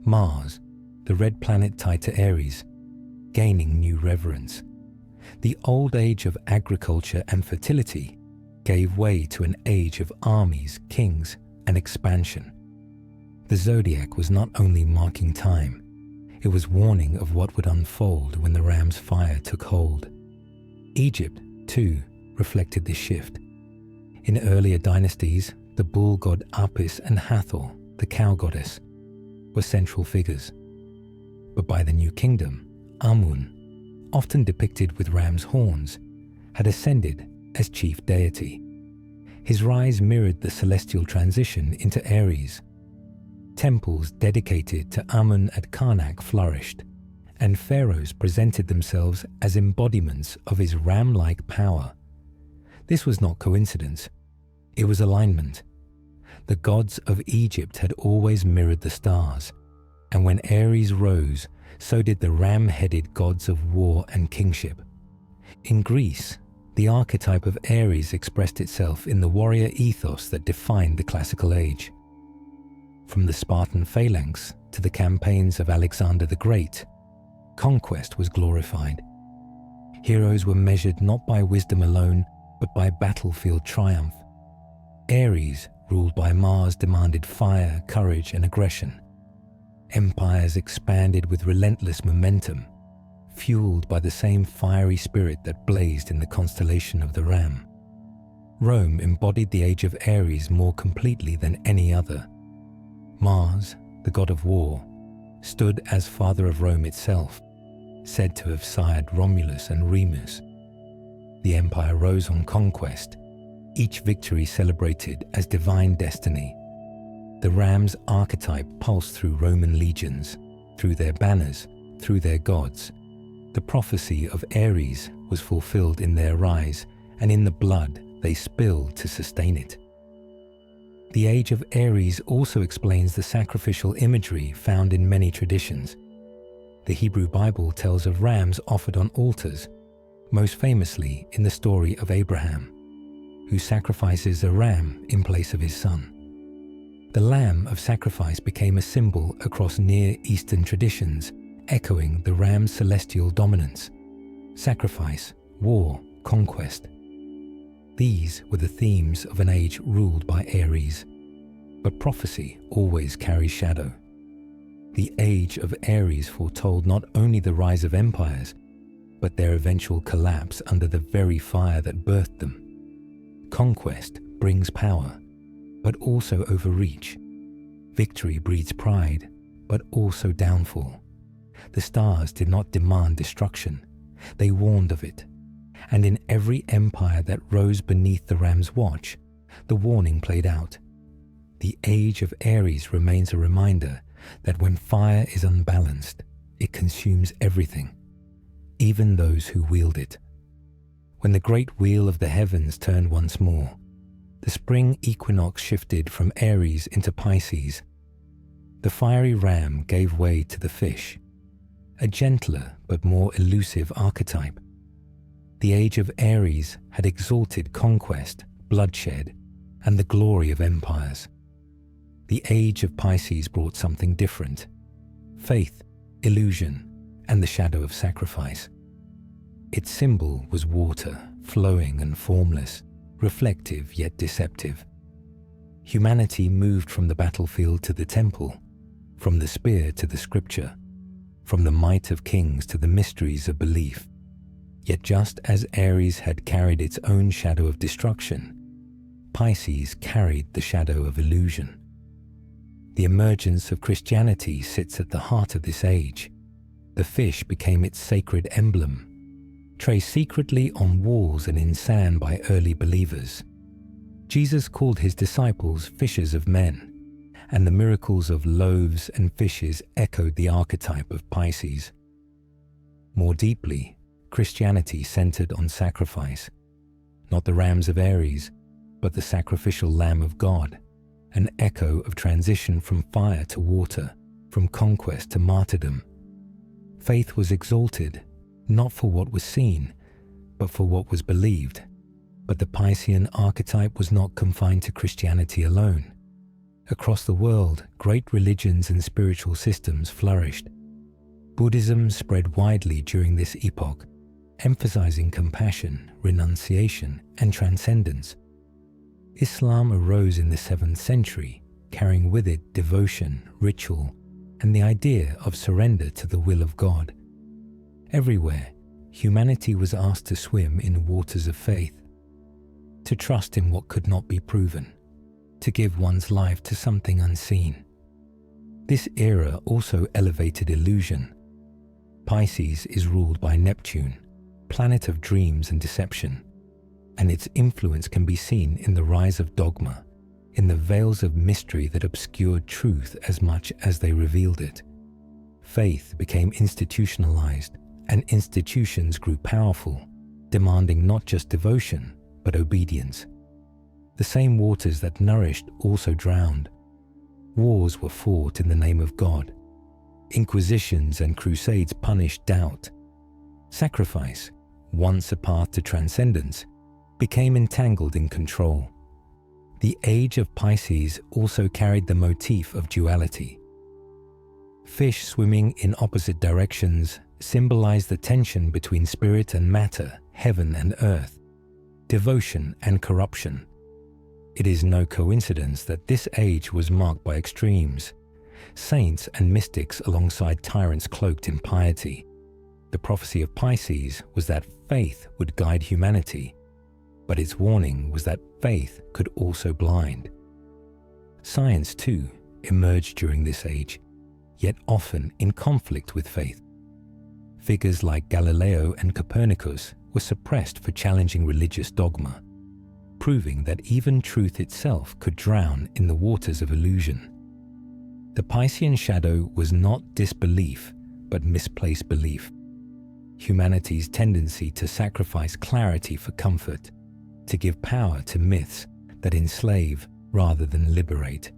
Speaker 1: Mars, the red planet tied to Aries, gaining new reverence. The old age of agriculture and fertility gave way to an age of armies, kings, and expansion. The zodiac was not only marking time, it was warning of what would unfold when the ram's fire took hold. Egypt, too, reflected this shift. In earlier dynasties, the bull god Apis and Hathor, the cow goddess, were central figures. But by the New Kingdom, Amun, often depicted with ram's horns, had ascended as chief deity. His rise mirrored the celestial transition into Aries. Temples dedicated to Amun at Karnak flourished, and pharaohs presented themselves as embodiments of his ram-like power. This was not coincidence. It was alignment. The gods of Egypt had always mirrored the stars, and when Aries rose, so did the ram-headed gods of war and kingship. In Greece, the archetype of Aries expressed itself in the warrior ethos that defined the classical age. From the Spartan phalanx to the campaigns of Alexander the Great, conquest was glorified. Heroes were measured not by wisdom alone, but by battlefield triumph. Aries, ruled by Mars, demanded fire, courage, and aggression. Empires expanded with relentless momentum, fueled by the same fiery spirit that blazed in the constellation of the Ram. Rome embodied the age of Aries more completely than any other. Mars, the god of war, stood as father of Rome itself, said to have sired Romulus and Remus. The empire rose on conquest, each victory celebrated as divine destiny. The ram's archetype pulsed through Roman legions, through their banners, through their gods. The prophecy of Aries was fulfilled in their rise, and in the blood they spilled to sustain it. The age of Aries also explains the sacrificial imagery found in many traditions. The Hebrew Bible tells of rams offered on altars, most famously in the story of Abraham, who sacrifices a ram in place of his son. The lamb of sacrifice became a symbol across Near Eastern traditions, echoing the ram's celestial dominance: sacrifice, war, conquest. These were the themes of an age ruled by Aries. But prophecy always carries shadow. The age of Aries foretold not only the rise of empires, but their eventual collapse under the very fire that birthed them. Conquest brings power, but also overreach. Victory breeds pride, but also downfall. The stars did not demand destruction, they warned of it. And in every empire that rose beneath the ram's watch, the warning played out. The age of Aries remains a reminder that when fire is unbalanced, it consumes everything, even those who wield it. When the great wheel of the heavens turned once more, the spring equinox shifted from Aries into Pisces. The fiery ram gave way to the fish, a gentler but more elusive archetype. The age of Aries had exalted conquest, bloodshed, and the glory of empires. The age of Pisces brought something different: faith, illusion, and the shadow of sacrifice. Its symbol was water, flowing and formless, reflective yet deceptive. Humanity moved from the battlefield to the temple, from the spear to the scripture, from the might of kings to the mysteries of belief. Yet just as Aries had carried its own shadow of destruction, Pisces carried the shadow of illusion. The emergence of Christianity sits at the heart of this age. The fish became its sacred emblem, traced secretly on walls and in sand by early believers. Jesus called his disciples fishers of men, and the miracles of loaves and fishes echoed the archetype of Pisces. More deeply, Christianity centered on sacrifice, not the rams of Aries, but the sacrificial Lamb of God, an echo of transition from fire to water, from conquest to martyrdom. Faith was exalted, not for what was seen, but for what was believed. But the Piscean archetype was not confined to Christianity alone. Across the world, great religions and spiritual systems flourished. Buddhism spread widely during this epoch, emphasizing compassion, renunciation, and transcendence. Islam arose in the 7th century, carrying with it devotion, ritual, and the idea of surrender to the will of God. Everywhere, humanity was asked to swim in waters of faith, to trust in what could not be proven, to give one's life to something unseen. This era also elevated illusion. Pisces is ruled by Neptune, planet of dreams and deception, and its influence can be seen in the rise of dogma, in the veils of mystery that obscured truth as much as they revealed it. Faith became institutionalized, and institutions grew powerful, demanding not just devotion, but obedience. The same waters that nourished also drowned. Wars were fought in the name of God. Inquisitions and crusades punished doubt. Sacrifice, once a path to transcendence, became entangled in control. The age of Pisces also carried the motif of duality. Fish swimming in opposite directions symbolize the tension between spirit and matter, heaven and earth, devotion and corruption. It is no coincidence that this age was marked by extremes, saints and mystics alongside tyrants cloaked in piety. The prophecy of Pisces was that faith would guide humanity, but its warning was that faith could also blind. Science, too, emerged during this age, yet often in conflict with faith. Figures like Galileo and Copernicus were suppressed for challenging religious dogma, proving that even truth itself could drown in the waters of illusion. The Piscean shadow was not disbelief, but misplaced belief. Humanity's tendency to sacrifice clarity for comfort, to give power to myths that enslave rather than liberate.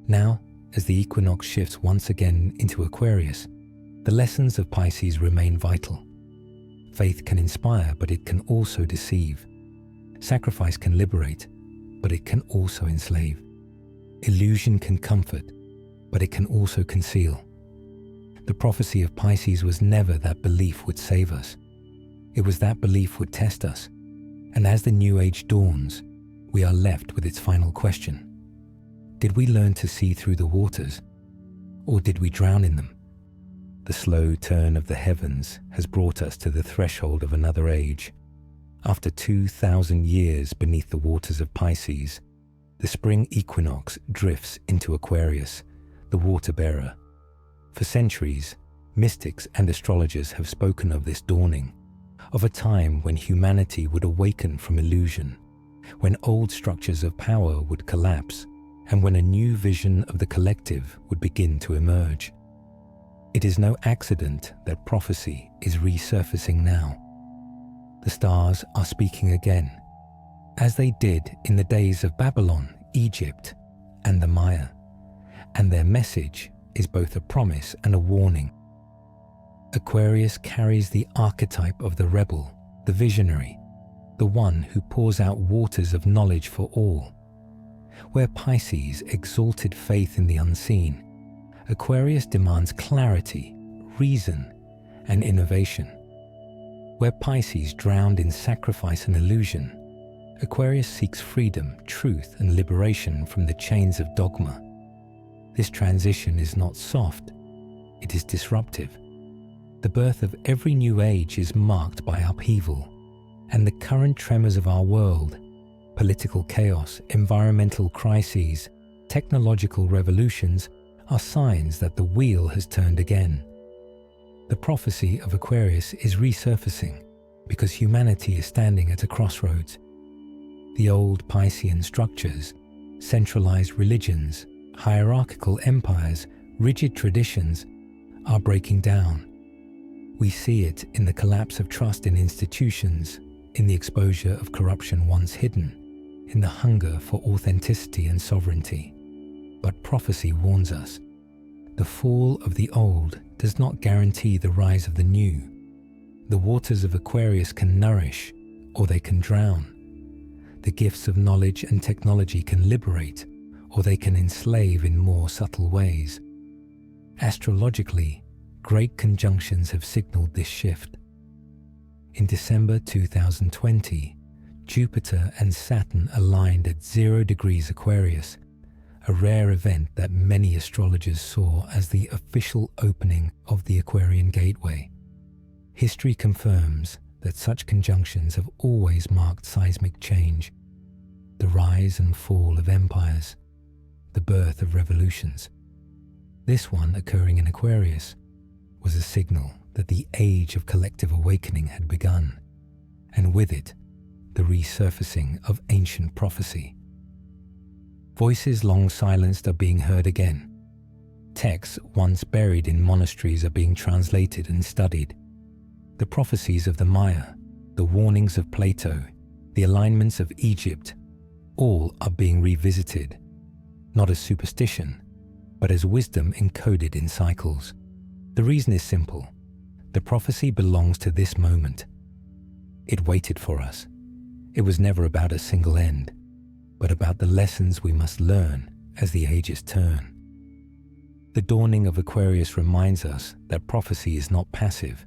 Speaker 1: Now, as the equinox shifts once again into Aquarius, the lessons of Pisces remain vital. Faith can inspire, but it can also deceive. Sacrifice can liberate, but it can also enslave. Illusion can comfort, but it can also conceal. The prophecy of Pisces was never that belief would save us. It was that belief would test us. And as the new age dawns, we are left with its final question. Did we learn to see through the waters, or did we drown in them? The slow turn of the heavens has brought us to the threshold of another age. After 2,000 years beneath the waters of Pisces, the spring equinox drifts into Aquarius, the water-bearer. For centuries, mystics and astrologers have spoken of this dawning, of a time when humanity would awaken from illusion, when old structures of power would collapse, and when a new vision of the collective would begin to emerge. It is no accident that prophecy is resurfacing now. The stars are speaking again, as they did in the days of Babylon, Egypt, and the Maya, and their message is both a promise and a warning. Aquarius carries the archetype of the rebel, the visionary, the one who pours out waters of knowledge for all. Where Pisces exalted faith in the unseen, Aquarius demands clarity, reason, and innovation. Where Pisces drowned in sacrifice and illusion, Aquarius seeks freedom, truth, and liberation from the chains of dogma. This transition is not soft, it is disruptive. The birth of every new age is marked by upheaval, and the current tremors of our world, political chaos, environmental crises, technological revolutions, are signs that the wheel has turned again. The prophecy of Aquarius is resurfacing because humanity is standing at a crossroads. The old Piscean structures, centralized religions, hierarchical empires, rigid traditions are breaking down. We see it in the collapse of trust in institutions, in the exposure of corruption once hidden, in the hunger for authenticity and sovereignty. But prophecy warns us. The fall of the old does not guarantee the rise of the new. The waters of Aquarius can nourish, or they can drown. The gifts of knowledge and technology can liberate, or they can enslave in more subtle ways. Astrologically, great conjunctions have signaled this shift. In December 2020, Jupiter and Saturn aligned at 0 degrees Aquarius, a rare event that many astrologers saw as the official opening of the Aquarian gateway. History confirms that such conjunctions have always marked seismic change, the rise and fall of empires, the birth of revolutions. This one, occurring in Aquarius, was a signal that the age of collective awakening had begun, and with it, the resurfacing of ancient prophecy. Voices long silenced are being heard again. Texts once buried in monasteries are being translated and studied. The prophecies of the Maya, the warnings of Plato, the alignments of Egypt, all are being revisited, not as superstition, but as wisdom encoded in cycles. The reason is simple. The prophecy belongs to this moment. It waited for us. It was never about a single end, but about the lessons we must learn as the ages turn. The dawning of Aquarius reminds us that prophecy is not passive.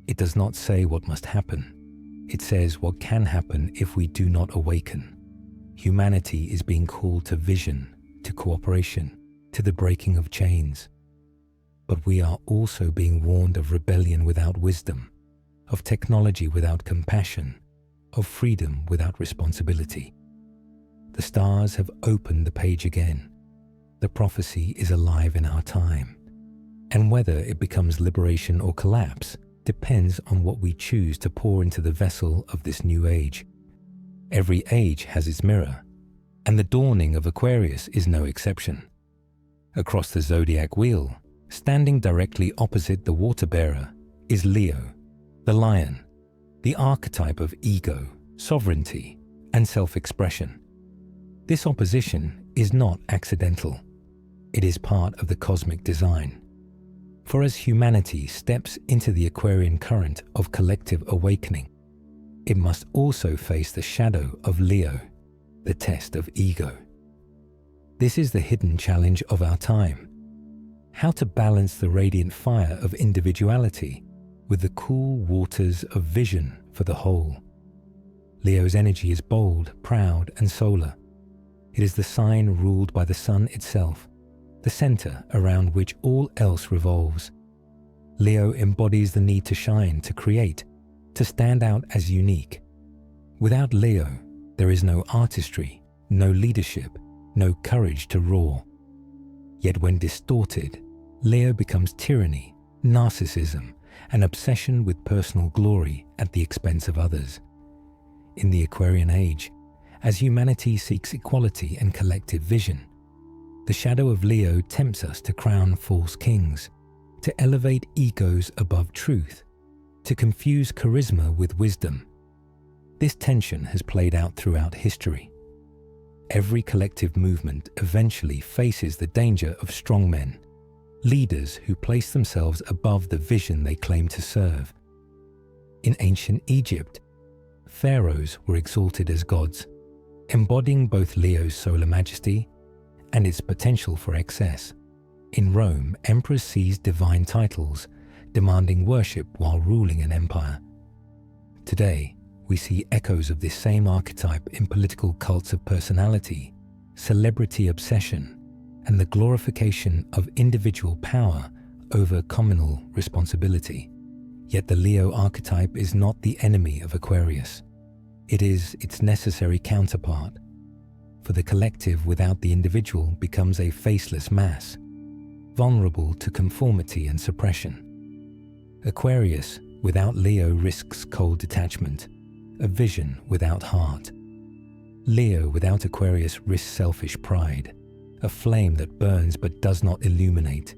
Speaker 1: It does not say what must happen. It says what can happen if we do not awaken. Humanity is being called to vision, to cooperation, to the breaking of chains. But we are also being warned of rebellion without wisdom, of technology without compassion, of freedom without responsibility. The stars have opened the page again. The prophecy is alive in our time. And whether it becomes liberation or collapse depends on what we choose to pour into the vessel of this new age. Every age has its mirror, and the dawning of Aquarius is no exception. Across the zodiac wheel, standing directly opposite the water bearer, is Leo, the lion, the archetype of ego, sovereignty, and self-expression. This opposition is not accidental. It is part of the cosmic design. For as humanity steps into the Aquarian current of collective awakening, it must also face the shadow of Leo, the test of ego. This is the hidden challenge of our time. How to balance the radiant fire of individuality with the cool waters of vision for the whole. Leo's energy is bold, proud, and solar. It is the sign ruled by the sun itself, the center around which all else revolves. Leo embodies the need to shine, to create, to stand out as unique. Without Leo, there is no artistry, no leadership, no courage to roar. Yet when distorted, Leo becomes tyranny, narcissism, an obsession with personal glory at the expense of others. In the Aquarian age, as humanity seeks equality and collective vision, the shadow of Leo tempts us to crown false kings, to elevate egos above truth, to confuse charisma with wisdom. This tension has played out throughout history. Every collective movement eventually faces the danger of strongmen, leaders who place themselves above the vision they claim to serve. In ancient Egypt, pharaohs were exalted as gods, embodying both Leo's solar majesty and its potential for excess. In Rome, emperors seized divine titles, demanding worship while ruling an empire. Today, we see echoes of this same archetype in political cults of personality, celebrity obsession, and the glorification of individual power over communal responsibility. Yet the Leo archetype is not the enemy of Aquarius. It is its necessary counterpart. For the collective without the individual becomes a faceless mass, vulnerable to conformity and suppression. Aquarius without Leo risks cold detachment, a vision without heart. Leo without Aquarius risks selfish pride, a flame that burns but does not illuminate.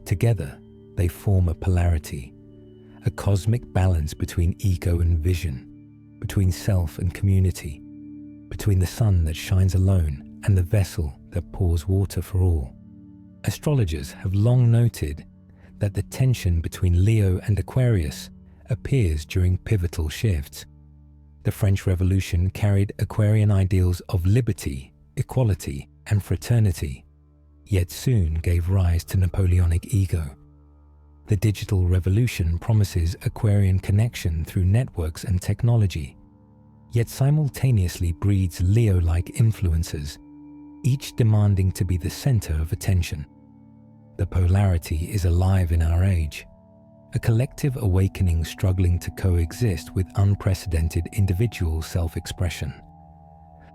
Speaker 1: Together, they form a polarity, a cosmic balance between ego and vision, between self and community, between the sun that shines alone and the vessel that pours water for all. Astrologers have long noted that the tension between Leo and Aquarius appears during pivotal shifts. The French Revolution carried Aquarian ideals of liberty, equality, and fraternity, yet soon gave rise to Napoleonic ego. The digital revolution promises Aquarian connection through networks and technology, yet simultaneously breeds Leo-like influences, each demanding to be the center of attention. The polarity is alive in our age, a collective awakening struggling to coexist with unprecedented individual self-expression.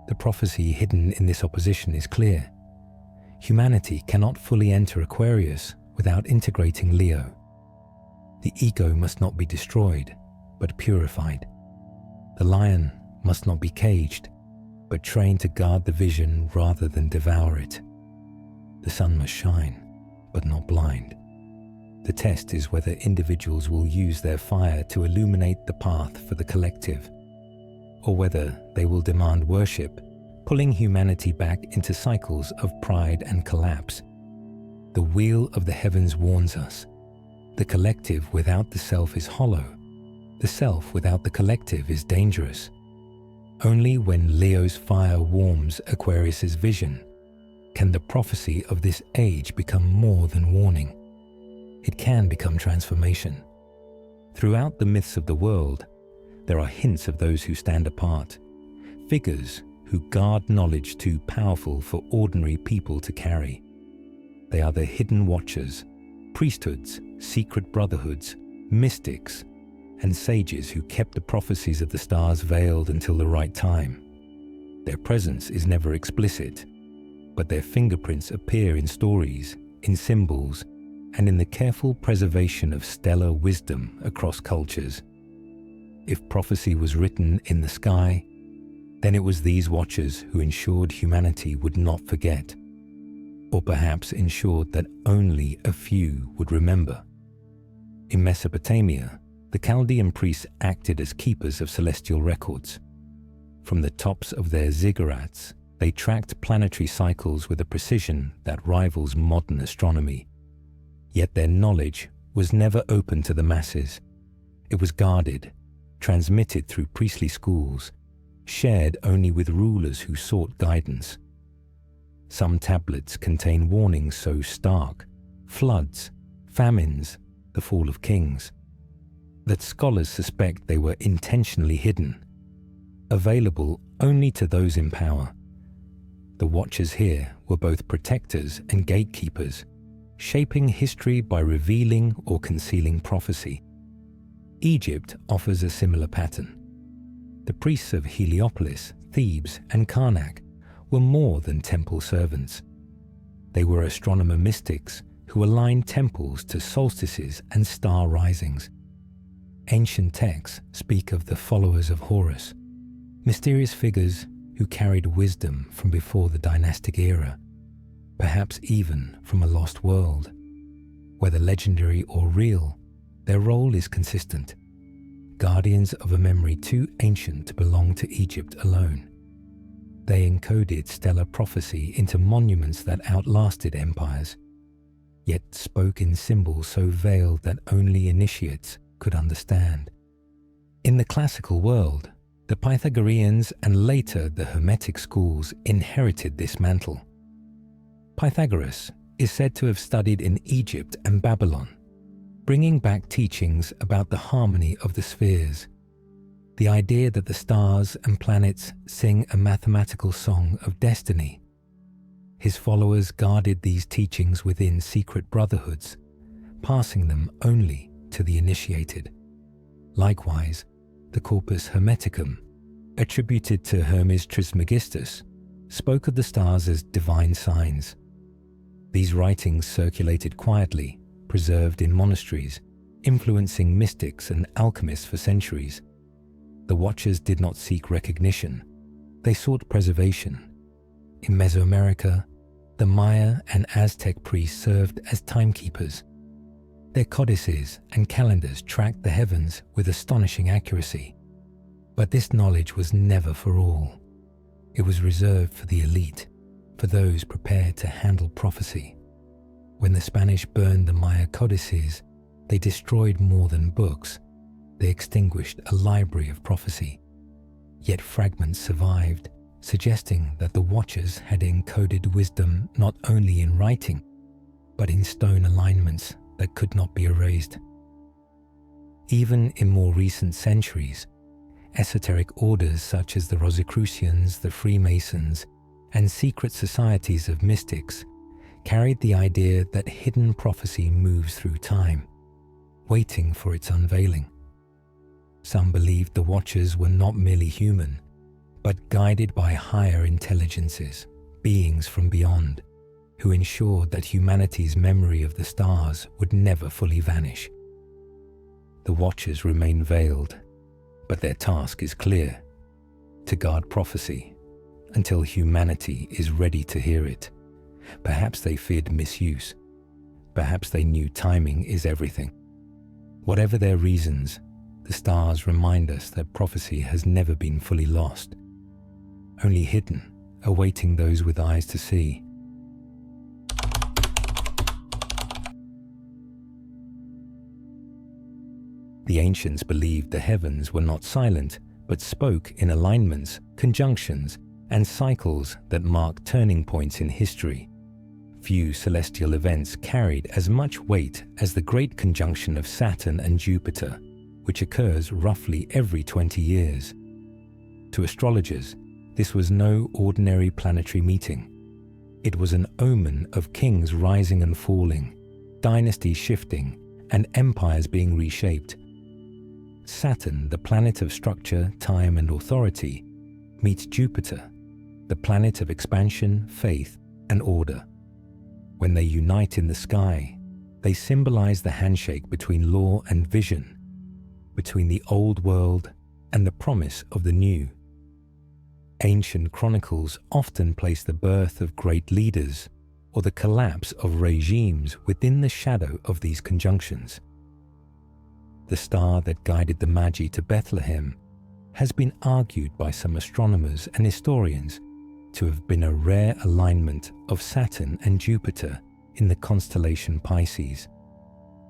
Speaker 1: The prophecy hidden in this opposition is clear. Humanity cannot fully enter Aquarius without integrating Leo. The ego must not be destroyed, but purified. The lion must not be caged, but trained to guard the vision rather than devour it. The sun must shine, but not blind. The test is whether individuals will use their fire to illuminate the path for the collective. or whether they will demand worship, pulling humanity back into cycles of pride and collapse. The wheel of the heavens warns us. The collective without the self is hollow. The self without the collective is dangerous. Only when Leo's fire warms Aquarius's vision can the prophecy of this age become more than warning. It can become transformation. Throughout the myths of the world, there are hints of those who stand apart, figures who guard knowledge too powerful for ordinary people to carry. They are the hidden watchers, priesthoods, secret brotherhoods, mystics, and sages who kept the prophecies of the stars veiled until the right time. Their presence is never explicit, but their fingerprints appear in stories, in symbols, and in the careful preservation of stellar wisdom across cultures. If prophecy was written in the sky, then it was these watchers who ensured humanity would not forget, or perhaps ensured that only a few would remember. In Mesopotamia, the Chaldean priests acted as keepers of celestial records. From the tops of their ziggurats, they tracked planetary cycles with a precision that rivals modern astronomy. Yet their knowledge was never open to the masses. It was guarded, transmitted through priestly schools, shared only with rulers who sought guidance. Some tablets contain warnings so stark, floods, famines, the fall of kings, that scholars suspect they were intentionally hidden, available only to those in power. The watchers here were both protectors and gatekeepers, shaping history by revealing or concealing prophecy. Egypt offers a similar pattern. The priests of Heliopolis, Thebes, and Karnak were more than temple servants. They were astronomer mystics who aligned temples to solstices and star risings. Ancient texts speak of the followers of Horus, mysterious figures who carried wisdom from before the dynastic era, perhaps even from a lost world. Whether legendary or real, their role is consistent. Guardians of a memory too ancient to belong to Egypt alone. They encoded stellar prophecy into monuments that outlasted empires, yet spoke in symbols so veiled that only initiates could understand. In the classical world, the Pythagoreans and later the Hermetic schools inherited this mantle. Pythagoras is said to have studied in Egypt and Babylon, bringing back teachings about the harmony of the spheres, the idea that the stars and planets sing a mathematical song of destiny. His followers guarded these teachings within secret brotherhoods, passing them only to the initiated. Likewise, the Corpus Hermeticum, attributed to Hermes Trismegistus, spoke of the stars as divine signs. These writings circulated quietly, preserved in monasteries, influencing mystics and alchemists for centuries. The watchers did not seek recognition, they sought preservation. In Mesoamerica, the Maya and Aztec priests served as timekeepers. Their codices and calendars tracked the heavens with astonishing accuracy. But this knowledge was never for all. It was reserved for the elite, for those prepared to handle prophecy. When the Spanish burned the Maya codices, they destroyed more than books. They extinguished a library of prophecy. Yet fragments survived, suggesting that the watchers had encoded wisdom not only in writing, but in stone alignments that could not be erased. Even in more recent centuries, esoteric orders such as the Rosicrucians, the Freemasons, and secret societies of mystics carried the idea that hidden prophecy moves through time, waiting for its unveiling. Some believed the watchers were not merely human, but guided by higher intelligences, beings from beyond, who ensured that humanity's memory of the stars would never fully vanish. The watchers remain veiled, but their task is clear: to guard prophecy until humanity is ready to hear it. Perhaps they feared misuse. Perhaps they knew timing is everything. Whatever their reasons, the The stars remind us that prophecy has never been fully lost, only hidden, awaiting those with eyes to see. The ancients believed the heavens were not silent, but spoke in alignments, conjunctions, and cycles that marked turning points in history. Few celestial events carried as much weight as the great conjunction of Saturn and Jupiter, which occurs roughly every 20 years. To astrologers, this was no ordinary planetary meeting. It was an omen of kings rising and falling, dynasties shifting, and empires being reshaped. Saturn, the planet of structure, time, and authority, meets Jupiter, the planet of expansion, faith, and order. When they unite in the sky, they symbolize the handshake between law and vision, between the old world and the promise of the new. Ancient chronicles often place the birth of great leaders or the collapse of regimes within the shadow of these conjunctions. The star that guided the Magi to Bethlehem has been argued by some astronomers and historians to have been a rare alignment of Saturn and Jupiter in the constellation Pisces,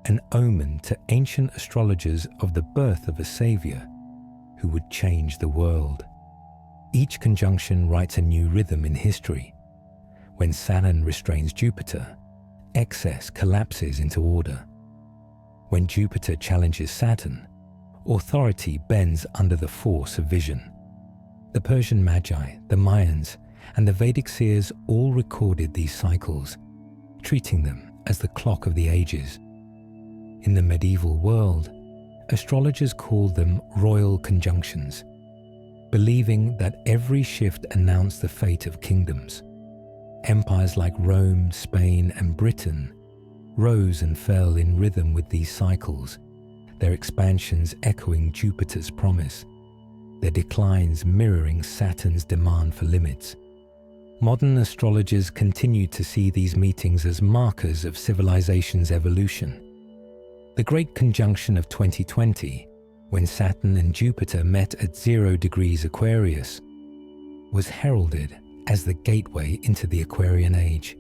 Speaker 1: an omen to ancient astrologers of the birth of a savior who would change the world. Each conjunction writes a new rhythm in history. When Saturn restrains Jupiter, excess collapses into order. When Jupiter challenges Saturn, authority bends under the force of vision. The Persian Magi, the Mayans, and the Vedic seers all recorded these cycles, treating them as the clock of the ages. In the medieval world, astrologers called them royal conjunctions, believing that every shift announced the fate of kingdoms. Empires like Rome, Spain, and Britain rose and fell in rhythm with these cycles, their expansions echoing Jupiter's promise, their declines mirroring Saturn's demand for limits. Modern astrologers continue to see these meetings as markers of civilization's evolution. The Great Conjunction of 2020, when Saturn and Jupiter met at 0 degrees Aquarius, was heralded as the gateway into the Aquarian Age.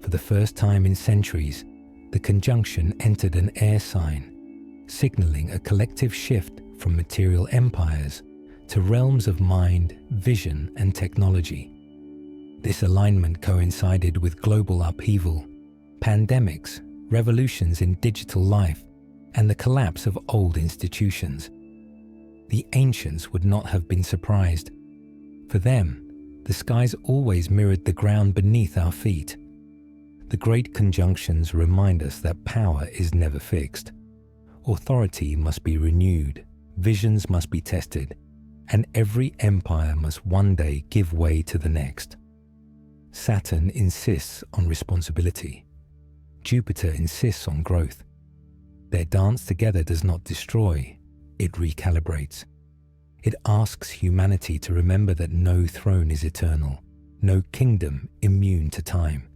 Speaker 1: For the first time in centuries, the conjunction entered an air sign, signaling a collective shift from material empires to realms of mind, vision, and technology. This alignment coincided with global upheaval, pandemics, revolutions in digital life, and the collapse of old institutions. The ancients would not have been surprised. For them, the skies always mirrored the ground beneath our feet. The great conjunctions remind us that power is never fixed. Authority must be renewed, visions must be tested, and every empire must one day give way to the next. Saturn insists on responsibility. Jupiter insists on growth. Their dance together does not destroy, it recalibrates. It asks humanity to remember that no throne is eternal, no kingdom immune to time.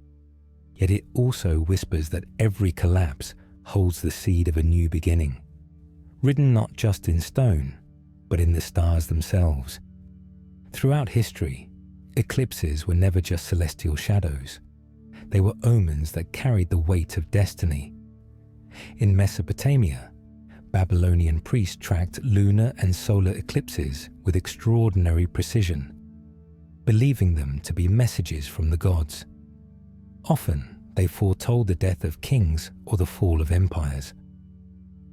Speaker 1: Yet it also whispers that every collapse holds the seed of a new beginning, written not just in stone, but in the stars themselves. Throughout history, eclipses were never just celestial shadows. They were omens that carried the weight of destiny. In Mesopotamia, Babylonian priests tracked lunar and solar eclipses with extraordinary precision, believing them to be messages from the gods. Often, they foretold the death of kings or the fall of empires.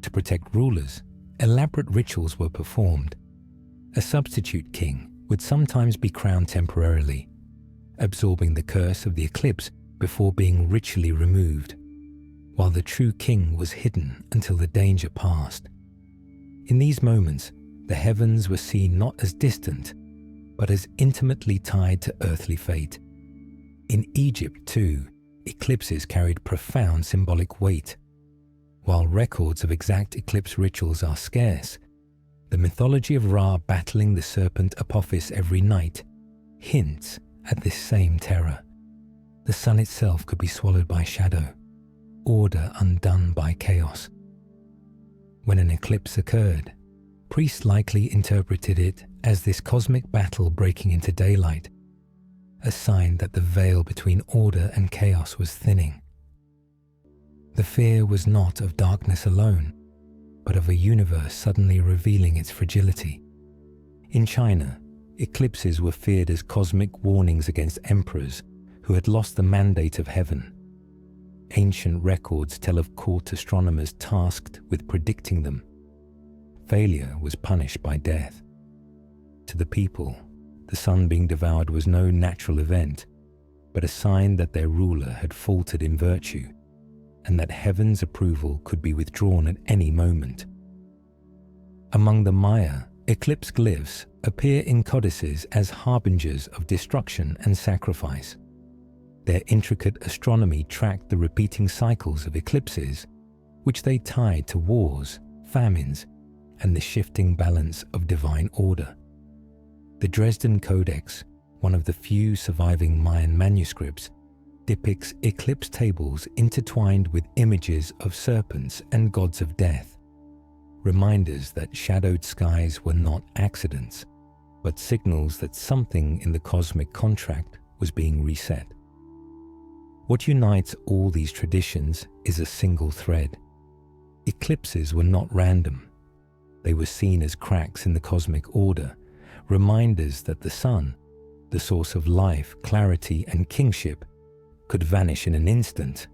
Speaker 1: To protect rulers, elaborate rituals were performed. A substitute king would sometimes be crowned temporarily, absorbing the curse of the eclipse before being ritually removed, while the true king was hidden until the danger passed. In these moments, the heavens were seen not as distant, but as intimately tied to earthly fate. In Egypt, too, eclipses carried profound symbolic weight. While records of exact eclipse rituals are scarce, the mythology of Ra battling the serpent Apophis every night hints at this same terror. The sun itself could be swallowed by shadow, order undone by chaos. When an eclipse occurred, priests likely interpreted it as this cosmic battle breaking into daylight, a sign that the veil between order and chaos was thinning. The fear was not of darkness alone, but of a universe suddenly revealing its fragility. In China, eclipses were feared as cosmic warnings against emperors who had lost the mandate of heaven. Ancient records tell of court astronomers tasked with predicting them. Failure was punished by death. To the people, the sun being devoured was no natural event, but a sign that their ruler had faltered in virtue, and that heaven's approval could be withdrawn at any moment. Among the Maya, eclipse glyphs appear in codices as harbingers of destruction and sacrifice. Their intricate astronomy tracked the repeating cycles of eclipses, which they tied to wars, famines, and the shifting balance of divine order. The Dresden Codex, one of the few surviving Mayan manuscripts, depicts eclipse tables intertwined with images of serpents and gods of death, reminders that shadowed skies were not accidents, but signals that something in the cosmic contract was being reset. What unites all these traditions is a single thread. Eclipses were not random. They were seen as cracks in the cosmic order, reminders that the sun, the source of life, clarity, and kingship, could vanish in an instant.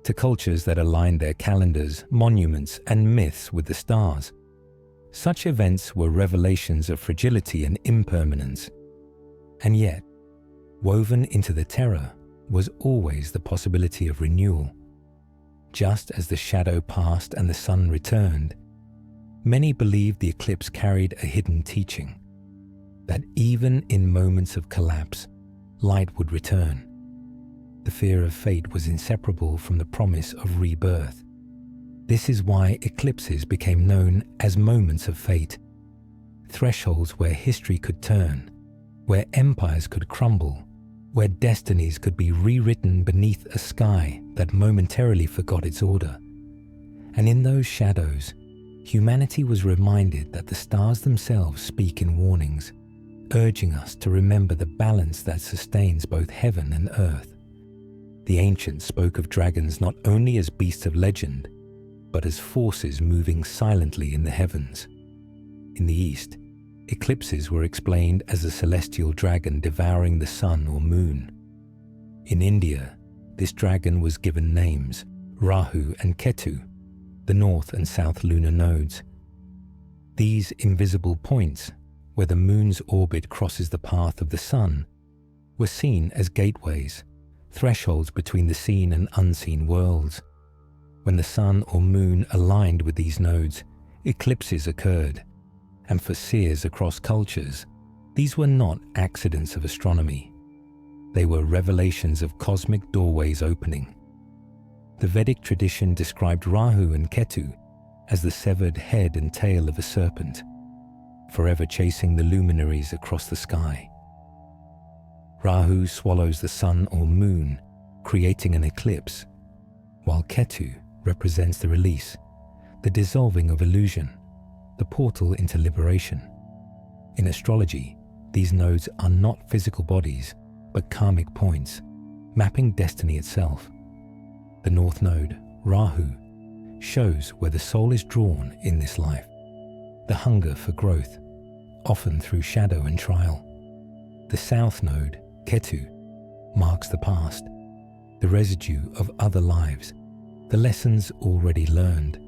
Speaker 1: To cultures that aligned their calendars, monuments, and myths with the stars, such events were revelations of fragility and impermanence. And yet, woven into the terror was always the possibility of renewal. Just as the shadow passed and the sun returned, many believed the eclipse carried a hidden teaching, that even in moments of collapse, light would return. The fear of fate was inseparable from the promise of rebirth. This is why eclipses became known as moments of fate, thresholds where history could turn, where empires could crumble, where destinies could be rewritten beneath a sky that momentarily forgot its order. And in those shadows, humanity was reminded that the stars themselves speak in warnings, urging us to remember the balance that sustains both heaven and earth. The ancients spoke of dragons not only as beasts of legend, but as forces moving silently in the heavens. In the East, eclipses were explained as a celestial dragon devouring the sun or moon. In India, this dragon was given names, Rahu and Ketu, the north and south lunar nodes. These invisible points, where the moon's orbit crosses the path of the sun, were seen as gateways, thresholds between the seen and unseen worlds. When the sun or moon aligned with these nodes, eclipses occurred. And for seers across cultures, these were not accidents of astronomy. They were revelations of cosmic doorways opening. The Vedic tradition described Rahu and Ketu as the severed head and tail of a serpent, forever chasing the luminaries across the sky. Rahu swallows the sun or moon, creating an eclipse, while Ketu represents the release, the dissolving of illusion, the portal into liberation. In astrology, these nodes are not physical bodies, but karmic points, mapping destiny itself. The North Node, Rahu, shows where the soul is drawn in this life, the hunger for growth, often through shadow and trial. The South Node, Ketu, marks the past, the residue of other lives, the lessons already learned.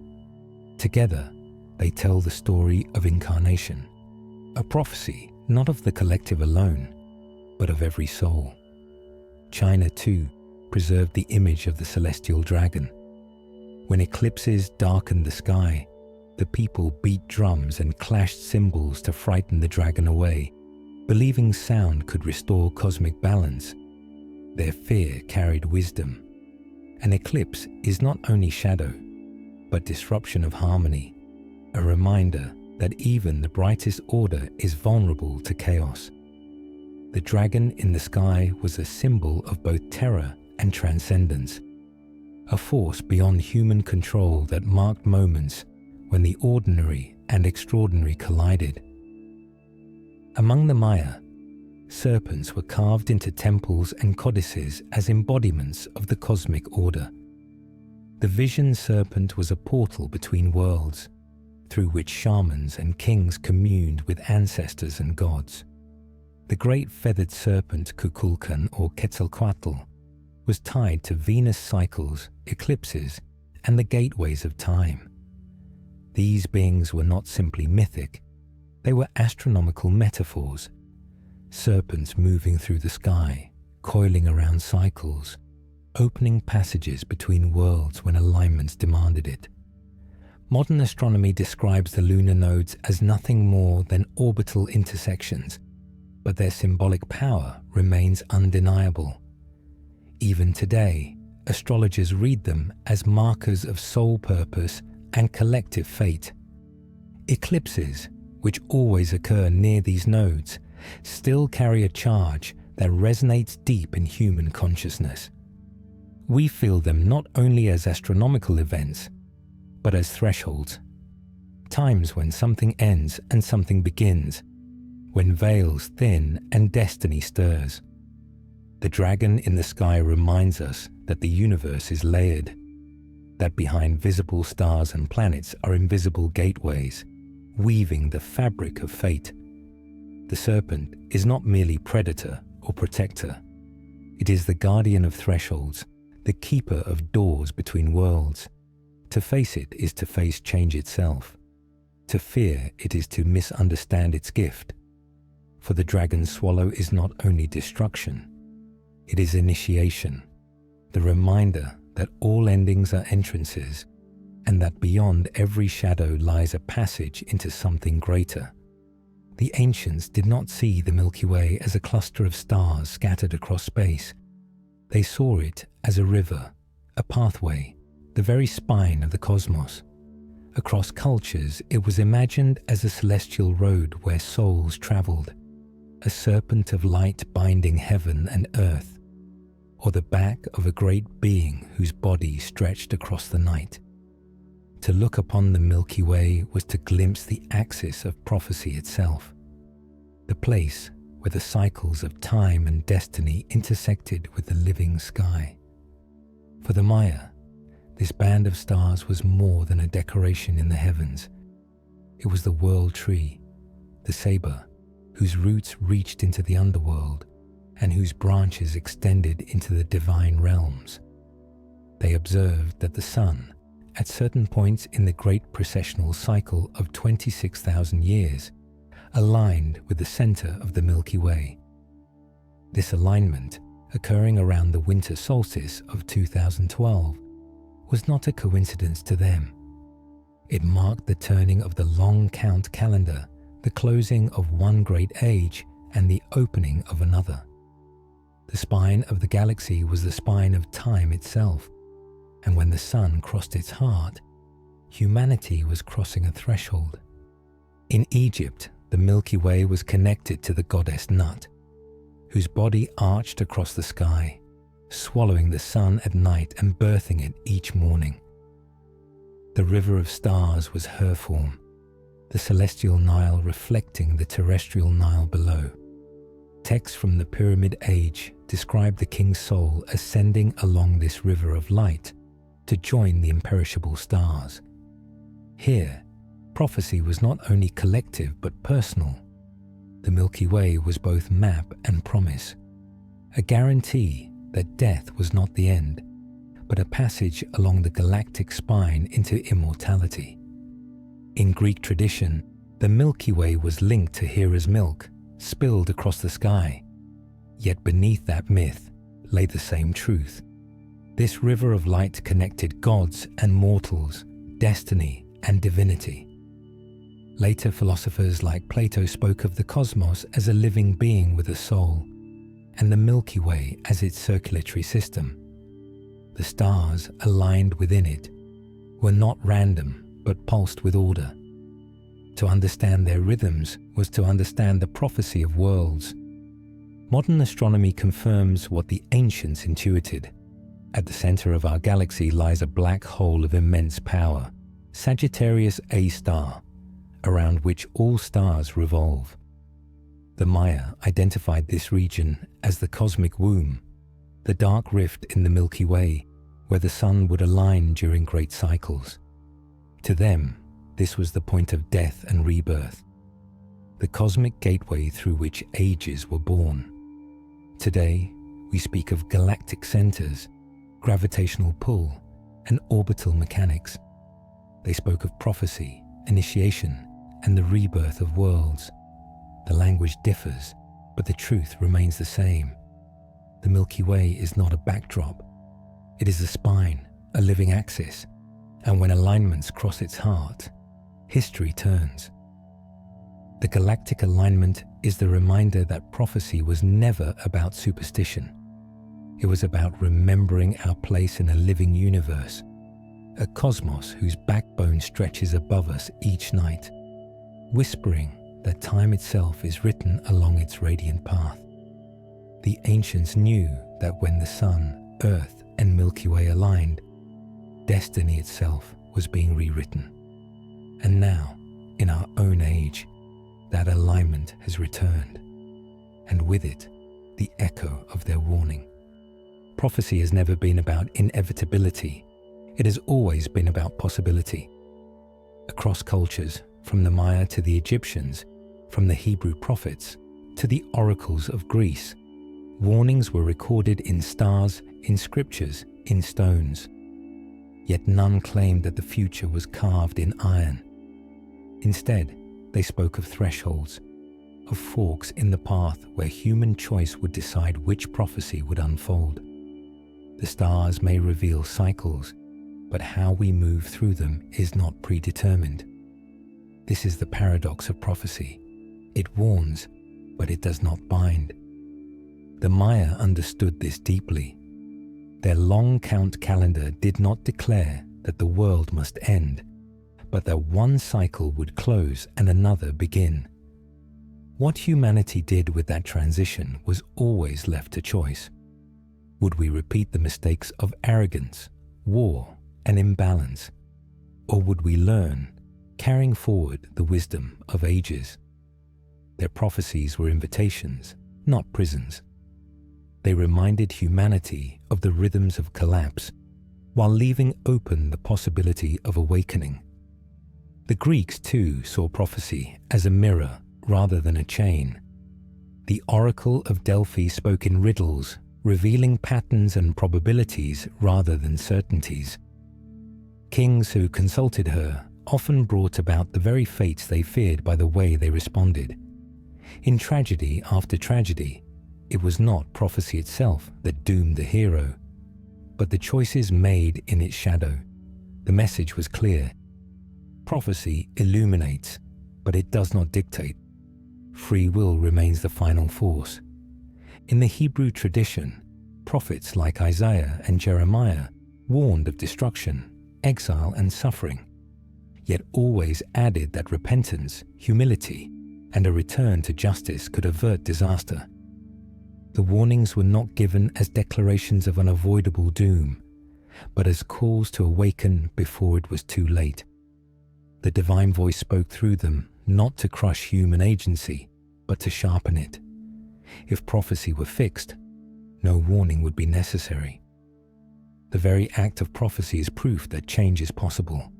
Speaker 1: Together, they tell the story of incarnation, a prophecy not of the collective alone, but of every soul. China, too, preserved the image of the celestial dragon. When eclipses darkened the sky, the people beat drums and clashed cymbals to frighten the dragon away, believing sound could restore cosmic balance. Their fear carried wisdom. An eclipse is not only shadow, but disruption of harmony, a reminder that even the brightest order is vulnerable to chaos. The dragon in the sky was a symbol of both terror and transcendence, a force beyond human control that marked moments when the ordinary and extraordinary collided. Among the Maya, serpents were carved into temples and codices as embodiments of the cosmic order. The vision serpent was a portal between worlds, through which shamans and kings communed with ancestors and gods. The great feathered serpent Kukulkan or Quetzalcoatl was tied to Venus cycles, eclipses, and the gateways of time. These beings were not simply mythic, they were astronomical metaphors. Serpents moving through the sky, coiling around cycles, opening passages between worlds when alignments demanded it. Modern astronomy describes the lunar nodes as nothing more than orbital intersections, but their symbolic power remains undeniable. Even today, astrologers read them as markers of soul purpose and collective fate. Eclipses, which always occur near these nodes, still carry a charge that resonates deep in human consciousness. We feel them not only as astronomical events, but as thresholds, times when something ends and something begins, when veils thin and destiny stirs. The dragon in the sky reminds us that the universe is layered, that behind visible stars and planets are invisible gateways, weaving the fabric of fate. The serpent is not merely predator or protector. It is the guardian of thresholds, the keeper of doors between worlds. To face it is to face change itself. To fear it is to misunderstand its gift. For the dragon's swallow is not only destruction, it is initiation, the reminder that all endings are entrances, and that beyond every shadow lies a passage into something greater. The ancients did not see the Milky Way as a cluster of stars scattered across space. They saw it as a river, a pathway, the very spine of the cosmos. Across cultures, it was imagined as a celestial road where souls traveled, a serpent of light binding heaven and earth, or the back of a great being whose body stretched across the night. To look upon the Milky Way was to glimpse the axis of prophecy itself, the place where the cycles of time and destiny intersected with the living sky. For the Maya, this band of stars was more than a decoration in the heavens. It was the world tree, the saber, whose roots reached into the underworld and whose branches extended into the divine realms. They observed that the sun, at certain points in the great precessional cycle of 26,000 years, aligned with the center of the Milky Way. This alignment, occurring around the winter solstice of 2012, was not a coincidence to them. It marked the turning of the long count calendar, the closing of one great age and the opening of another. The spine of the galaxy was the spine of time itself, and when the sun crossed its heart, humanity was crossing a threshold. In Egypt, the Milky Way was connected to the goddess Nut, whose body arched across the sky, swallowing the sun at night and birthing it each morning. The river of stars was her form, the celestial Nile reflecting the terrestrial Nile below. Texts from the Pyramid Age describe the king's soul ascending along this river of light to join the imperishable stars. Here, prophecy was not only collective but personal. The Milky Way was both map and promise, a guarantee that death was not the end, but a passage along the galactic spine into immortality. In Greek tradition, the Milky Way was linked to Hera's milk, spilled across the sky. Yet beneath that myth lay the same truth. This river of light connected gods and mortals, destiny and divinity. Later philosophers like Plato spoke of the cosmos as a living being with a soul, and the Milky Way as its circulatory system. The stars aligned within it were not random but pulsed with order. To understand their rhythms was to understand the prophecy of worlds. Modern astronomy confirms what the ancients intuited. At the center of our galaxy lies a black hole of immense power, Sagittarius A star, around which all stars revolve. The Maya identified this region as the cosmic womb, the dark rift in the Milky Way where the sun would align during great cycles. To them, this was the point of death and rebirth, the cosmic gateway through which ages were born. Today, we speak of galactic centers, gravitational pull, and orbital mechanics. They spoke of prophecy, initiation, and the rebirth of worlds. The language differs, but the truth remains the same. The Milky Way is not a backdrop. It is a spine, a living axis, and when alignments cross its heart, history turns. The galactic alignment is the reminder that prophecy was never about superstition. It was about remembering our place in a living universe, a cosmos whose backbone stretches above us each night, whispering that time itself is written along its radiant path. The ancients knew that when the sun, earth, and Milky Way aligned, destiny itself was being rewritten. And now, in our own age, that alignment has returned, and with it, the echo of their warning. Prophecy has never been about inevitability. It has always been about possibility. Across cultures, from the Maya to the Egyptians, from the Hebrew prophets to the oracles of Greece, warnings were recorded in stars, in scriptures, in stones. Yet none claimed that the future was carved in iron. Instead, they spoke of thresholds, of forks in the path where human choice would decide which prophecy would unfold. The stars may reveal cycles, but how we move through them is not predetermined. This is the paradox of prophecy. It warns, but it does not bind. The Maya understood this deeply. Their long count calendar did not declare that the world must end, but that one cycle would close and another begin. What humanity did with that transition was always left to choice. Would we repeat the mistakes of arrogance, war, and imbalance? Or would we learn, carrying forward the wisdom of ages? Their prophecies were invitations, not prisons. They reminded humanity of the rhythms of collapse, while leaving open the possibility of awakening. The Greeks, too, saw prophecy as a mirror rather than a chain. The Oracle of Delphi spoke in riddles, revealing patterns and probabilities rather than certainties. Kings who consulted her often brought about the very fates they feared by the way they responded. In tragedy after tragedy, it was not prophecy itself that doomed the hero, but the choices made in its shadow. The message was clear. Prophecy illuminates, but it does not dictate. Free will remains the final force. In the Hebrew tradition, prophets like Isaiah and Jeremiah warned of destruction, exile, and suffering, yet always added that repentance, humility, and a return to justice could avert disaster. The warnings were not given as declarations of unavoidable doom, but as calls to awaken before it was too late. The divine voice spoke through them, not to crush human agency, but to sharpen it. If prophecy were fixed, no warning would be necessary. The very act of prophecy is proof that change is possible.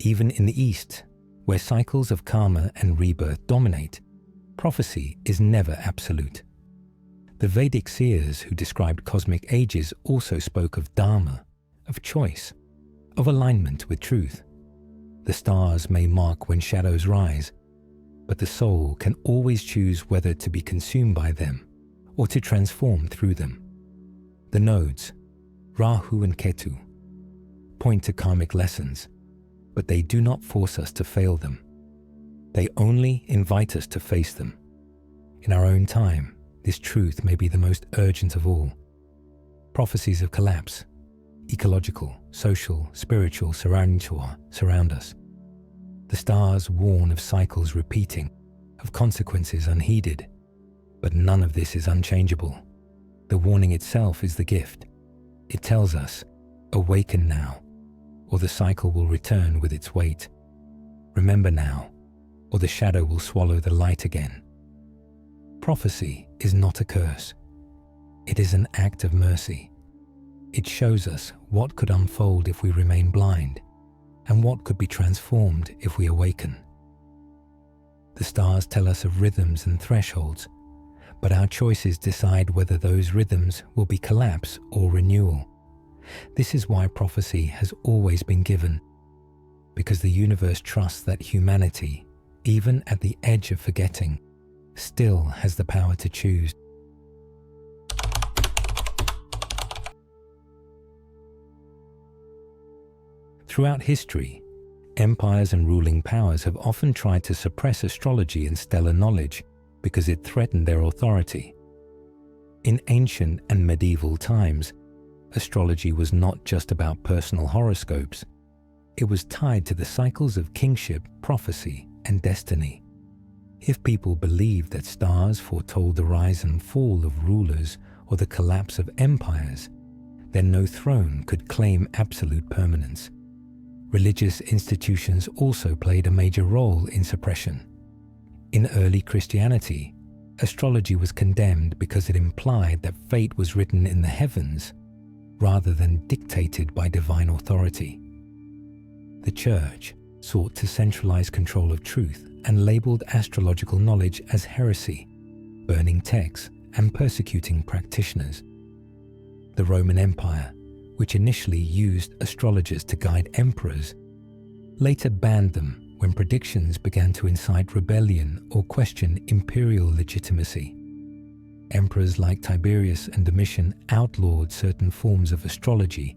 Speaker 1: Even in the East, where cycles of karma and rebirth dominate, prophecy is never absolute. The Vedic seers who described cosmic ages also spoke of dharma, of choice, of alignment with truth. The stars may mark when shadows rise, but the soul can always choose whether to be consumed by them or to transform through them. The nodes, Rahu and Ketu, point to karmic lessons, but they do not force us to fail them. They only invite us to face them. In our own time, this truth may be the most urgent of all. Prophecies of collapse, ecological, social, spiritual, surround us. The stars warn of cycles repeating, of consequences unheeded, but none of this is unchangeable. The warning itself is the gift. It tells us, awaken now. or the cycle will return with its weight. Remember now, or the shadow will swallow the light again. Prophecy is not a curse. It is an act of mercy. It shows us what could unfold if we remain blind, and what could be transformed if we awaken. The stars tell us of rhythms and thresholds, but our choices decide whether those rhythms will be collapse or renewal. This is why prophecy has always been given, because the universe trusts that humanity, even at the edge of forgetting, still has the power to choose. Throughout history, empires and ruling powers have often tried to suppress astrology and stellar knowledge because it threatened their authority. In ancient and medieval times, astrology was not just about personal horoscopes. It was tied to the cycles of kingship, prophecy, and destiny. If people believed that stars foretold the rise and fall of rulers or the collapse of empires, then no throne could claim absolute permanence. Religious institutions also played a major role in suppression. In early Christianity, astrology was condemned because it implied that fate was written in the heavens rather than dictated by divine authority. The Church sought to centralize control of truth and labeled astrological knowledge as heresy, burning texts and persecuting practitioners. The Roman Empire, which initially used astrologers to guide emperors, later banned them when predictions began to incite rebellion or question imperial legitimacy. Emperors like Tiberius and Domitian outlawed certain forms of astrology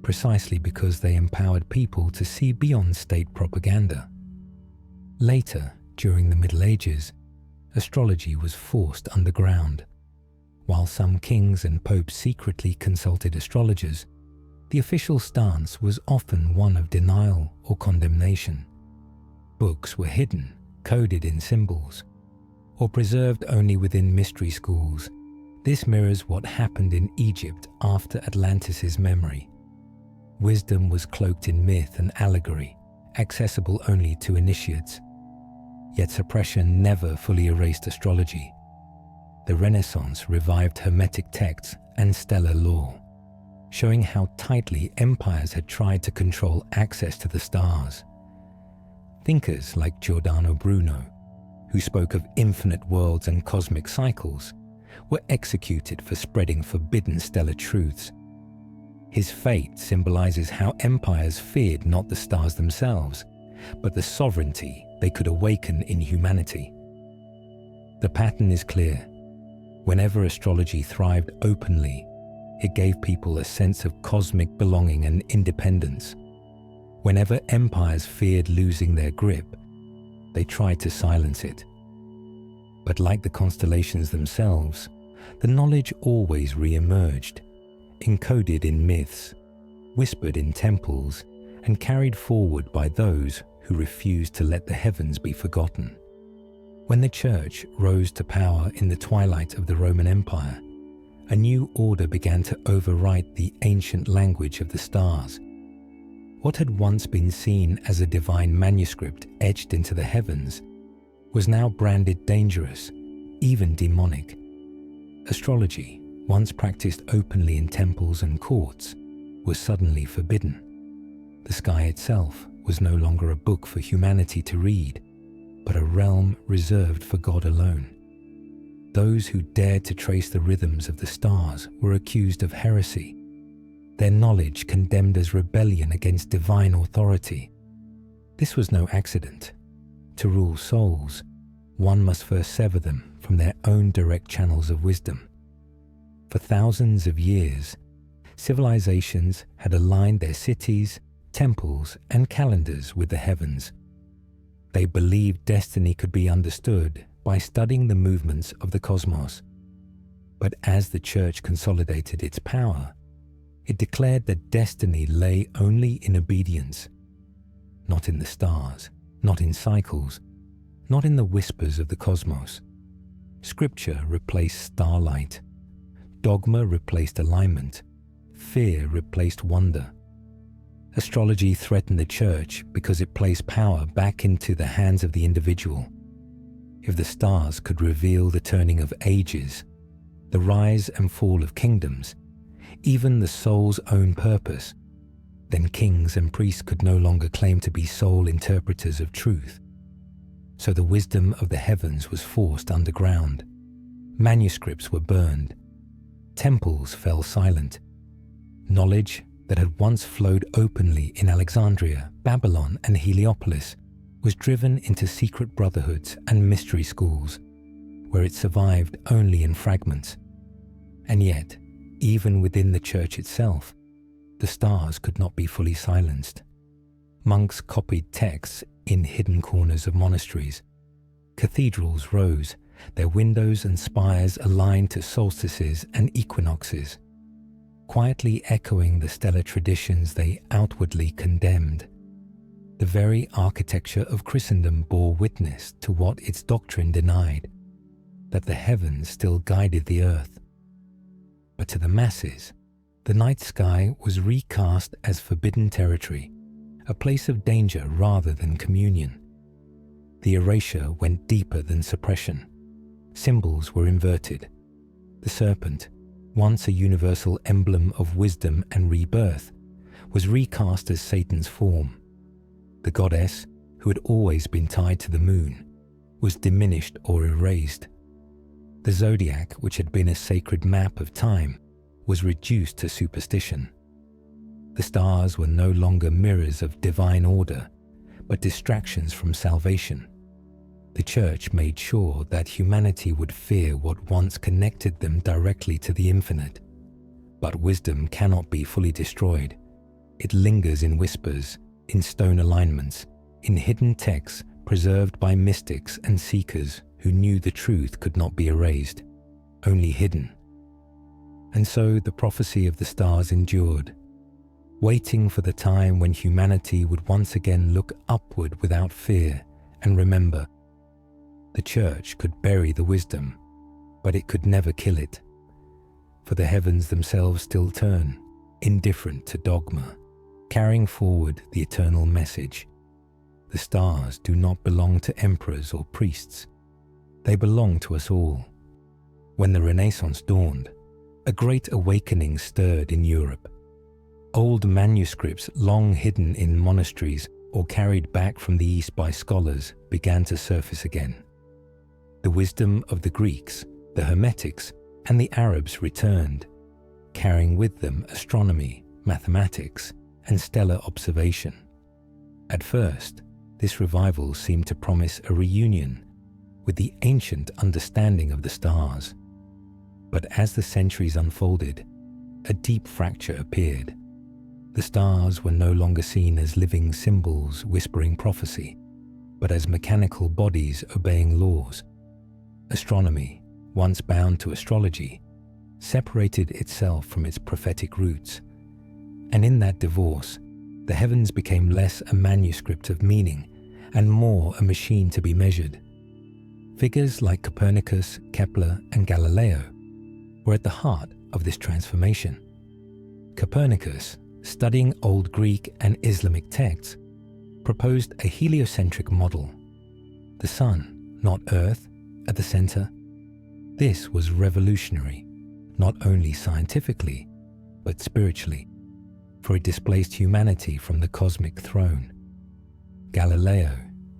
Speaker 1: precisely because they empowered people to see beyond state propaganda. Later, during the Middle Ages, astrology was forced underground. While some kings and popes secretly consulted astrologers, the official stance was often one of denial or condemnation. Books were hidden, coded in symbols, or preserved only within mystery schools. This mirrors what happened in Egypt after Atlantis' memory. Wisdom was cloaked in myth and allegory, accessible only to initiates. Yet suppression never fully erased astrology. The Renaissance revived Hermetic texts and stellar lore, showing how tightly empires had tried to control access to the stars. Thinkers like Giordano Bruno, who spoke of infinite worlds and cosmic cycles, were executed for spreading forbidden stellar truths. His fate symbolizes how empires feared not the stars themselves, but the sovereignty they could awaken in humanity. The pattern is clear. Whenever astrology thrived openly, it gave people a sense of cosmic belonging and independence. Whenever empires feared losing their grip, they tried to silence it. But like the constellations themselves, the knowledge always re-emerged, encoded in myths, whispered in temples, and carried forward by those who refused to let the heavens be forgotten. When the Church rose to power in the twilight of the Roman Empire, a new order began to overwrite the ancient language of the stars. What had once been seen as a divine manuscript etched into the heavens was now branded dangerous, even demonic. Astrology, once practiced openly in temples and courts, was suddenly forbidden. The sky itself was no longer a book for humanity to read, but a realm reserved for God alone. Those who dared to trace the rhythms of the stars were accused of heresy, their knowledge condemned as rebellion against divine authority. This was no accident. To rule souls, one must first sever them from their own direct channels of wisdom. For thousands of years, civilizations had aligned their cities, temples, and calendars with the heavens. They believed destiny could be understood by studying the movements of the cosmos. But as the Church consolidated its power, it declared that destiny lay only in obedience, not in the stars, not in cycles, not in the whispers of the cosmos. Scripture replaced starlight. Dogma replaced alignment. Fear replaced wonder. Astrology threatened the church because it placed power back into the hands of the individual. If the stars could reveal the turning of ages, the rise and fall of kingdoms, even the soul's own purpose, then kings and priests could no longer claim to be sole interpreters of truth. So the wisdom of the heavens was forced underground. Manuscripts were burned. Temples fell silent. Knowledge that had once flowed openly in Alexandria, Babylon, and Heliopolis was driven into secret brotherhoods and mystery schools, where it survived only in fragments. And yet, even within the church itself, the stars could not be fully silenced. Monks copied texts in hidden corners of monasteries. Cathedrals rose, their windows and spires aligned to solstices and equinoxes, quietly echoing the stellar traditions they outwardly condemned. The very architecture of Christendom bore witness to what its doctrine denied, that the heavens still guided the earth. But to the masses, the night sky was recast as forbidden territory, a place of danger rather than communion. The erasure went deeper than suppression. Symbols were inverted. The serpent, once a universal emblem of wisdom and rebirth, was recast as Satan's form. The goddess, who had always been tied to the moon, was diminished or erased. The zodiac, which had been a sacred map of time, was reduced to superstition. The stars were no longer mirrors of divine order, but distractions from salvation. The church made sure that humanity would fear what once connected them directly to the infinite. But wisdom cannot be fully destroyed. It lingers in whispers, in stone alignments, in hidden texts preserved by mystics and seekers who knew the truth could not be erased, only hidden. And so the prophecy of the stars endured, waiting for the time when humanity would once again look upward without fear and remember. The church could bury the wisdom, but it could never kill it, for the heavens themselves still turn, indifferent to dogma, carrying forward the eternal message. The stars do not belong to emperors or priests. They belong to us all. When the Renaissance dawned, a great awakening stirred in Europe. Old manuscripts long hidden in monasteries or carried back from the East by scholars began to surface again. The wisdom of the Greeks, the Hermetics, and the Arabs returned, carrying with them astronomy, mathematics, and stellar observation. At first, this revival seemed to promise a reunion with the ancient understanding of the stars. But as the centuries unfolded, a deep fracture appeared. The stars were no longer seen as living symbols whispering prophecy, but as mechanical bodies obeying laws. Astronomy, once bound to astrology, separated itself from its prophetic roots. And in that divorce, the heavens became less a manuscript of meaning and more a machine to be measured. Figures like Copernicus, Kepler, and Galileo were at the heart of this transformation. Copernicus, studying Old Greek and Islamic texts, proposed a heliocentric model. The sun, not Earth, at the center. This was revolutionary, not only scientifically, but spiritually, for it displaced humanity from the cosmic throne. Galileo,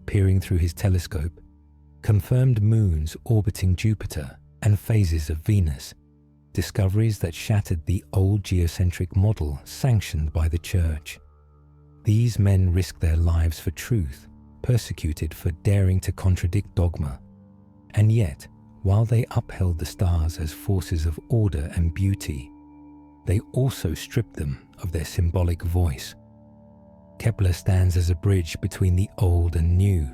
Speaker 1: peering through his telescope, confirmed moons orbiting Jupiter and phases of Venus, discoveries that shattered the old geocentric model sanctioned by the Church. These men risked their lives for truth, persecuted for daring to contradict dogma. And yet, while they upheld the stars as forces of order and beauty, they also stripped them of their symbolic voice. Kepler stands as a bridge between the old and new.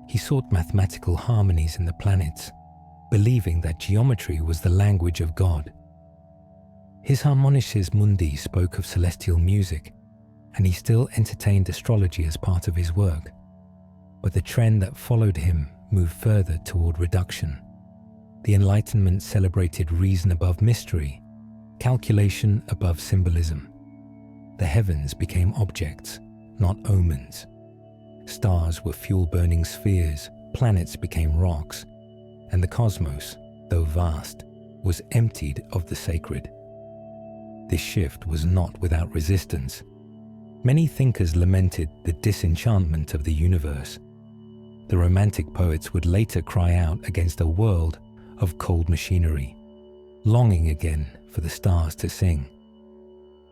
Speaker 1: He sought mathematical harmonies in the planets, believing that geometry was the language of God. His Harmonices Mundi spoke of celestial music, and he still entertained astrology as part of his work. But the trend that followed him moved further toward reduction. The Enlightenment celebrated reason above mystery, calculation above symbolism. the heavens became objects, not omens. Stars were fuel-burning spheres, planets became rocks, and the cosmos, though vast, was emptied of the sacred. This shift was not without resistance. Many thinkers lamented the disenchantment of the universe. The Romantic poets would later cry out against a world of cold machinery, longing again for the stars to sing.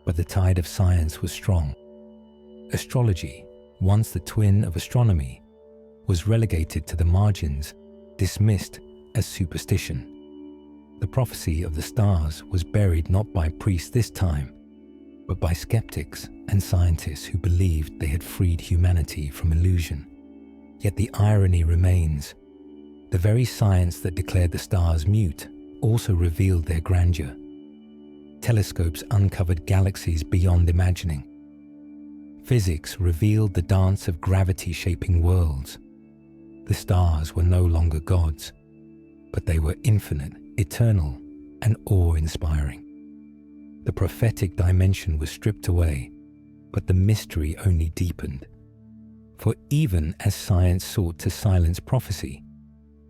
Speaker 1: But the tide of science was strong. Astrology, once the twin of astronomy, was relegated to the margins, dismissed as superstition. The prophecy of the stars was buried not by priests this time, but by skeptics and scientists who believed they had freed humanity from illusion. Yet the irony remains. The very science that declared the stars mute also revealed their grandeur. Telescopes uncovered galaxies beyond imagining. Physics revealed the dance of gravity shaping worlds. The stars were no longer gods, but they were infinite, eternal, and awe-inspiring. The prophetic dimension was stripped away, but the mystery only deepened. For even as science sought to silence prophecy,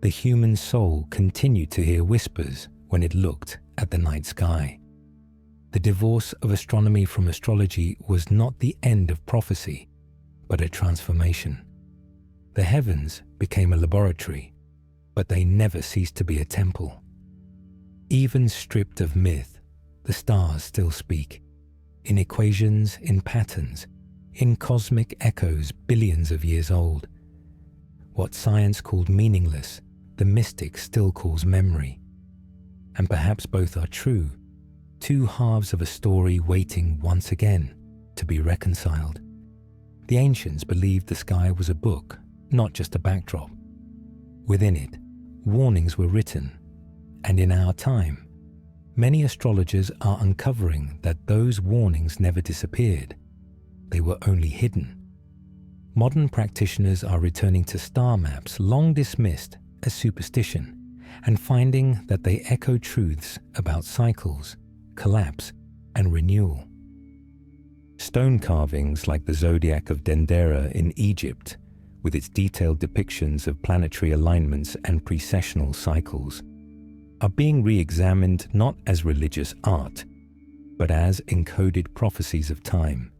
Speaker 1: the human soul continued to hear whispers when it looked at the night sky. The divorce of astronomy from astrology was not the end of prophecy, but a transformation. The heavens became a laboratory, but they never ceased to be a temple. Even stripped of myth, the stars still speak, in equations, in patterns, in cosmic echoes billions of years old. What science called meaningless, the mystic still calls memory. And perhaps both are true, two halves of a story waiting once again to be reconciled. The ancients believed the sky was a book, not just a backdrop. Within it, warnings were written, and in our time, many astrologers are uncovering that those warnings never disappeared. They were only hidden. Modern practitioners are returning to star maps long dismissed as superstition and finding that they echo truths about cycles, collapse, and renewal. Stone carvings like the zodiac of Dendera in Egypt, with its detailed depictions of planetary alignments and precessional cycles, are being re-examined not as religious art, but as encoded prophecies of time.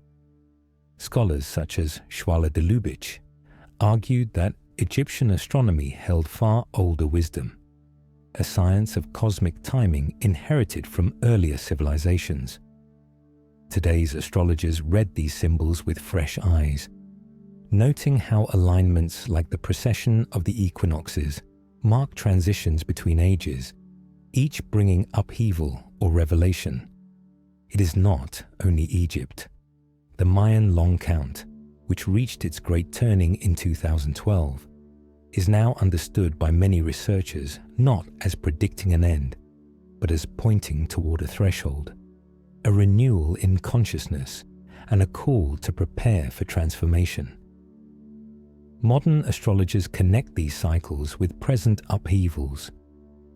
Speaker 1: Scholars such as Schwaller de Lubitsch argued that Egyptian astronomy held far older wisdom, a science of cosmic timing inherited from earlier civilizations. Today's astrologers read these symbols with fresh eyes, noting how alignments like the precession of the equinoxes mark transitions between ages, each bringing upheaval or revelation. It is not only Egypt. The Mayan long count, which reached its great turning in 2012, is now understood by many researchers not as predicting an end, but as pointing toward a threshold, a renewal in consciousness, and a call to prepare for transformation. Modern astrologers connect these cycles with present upheavals,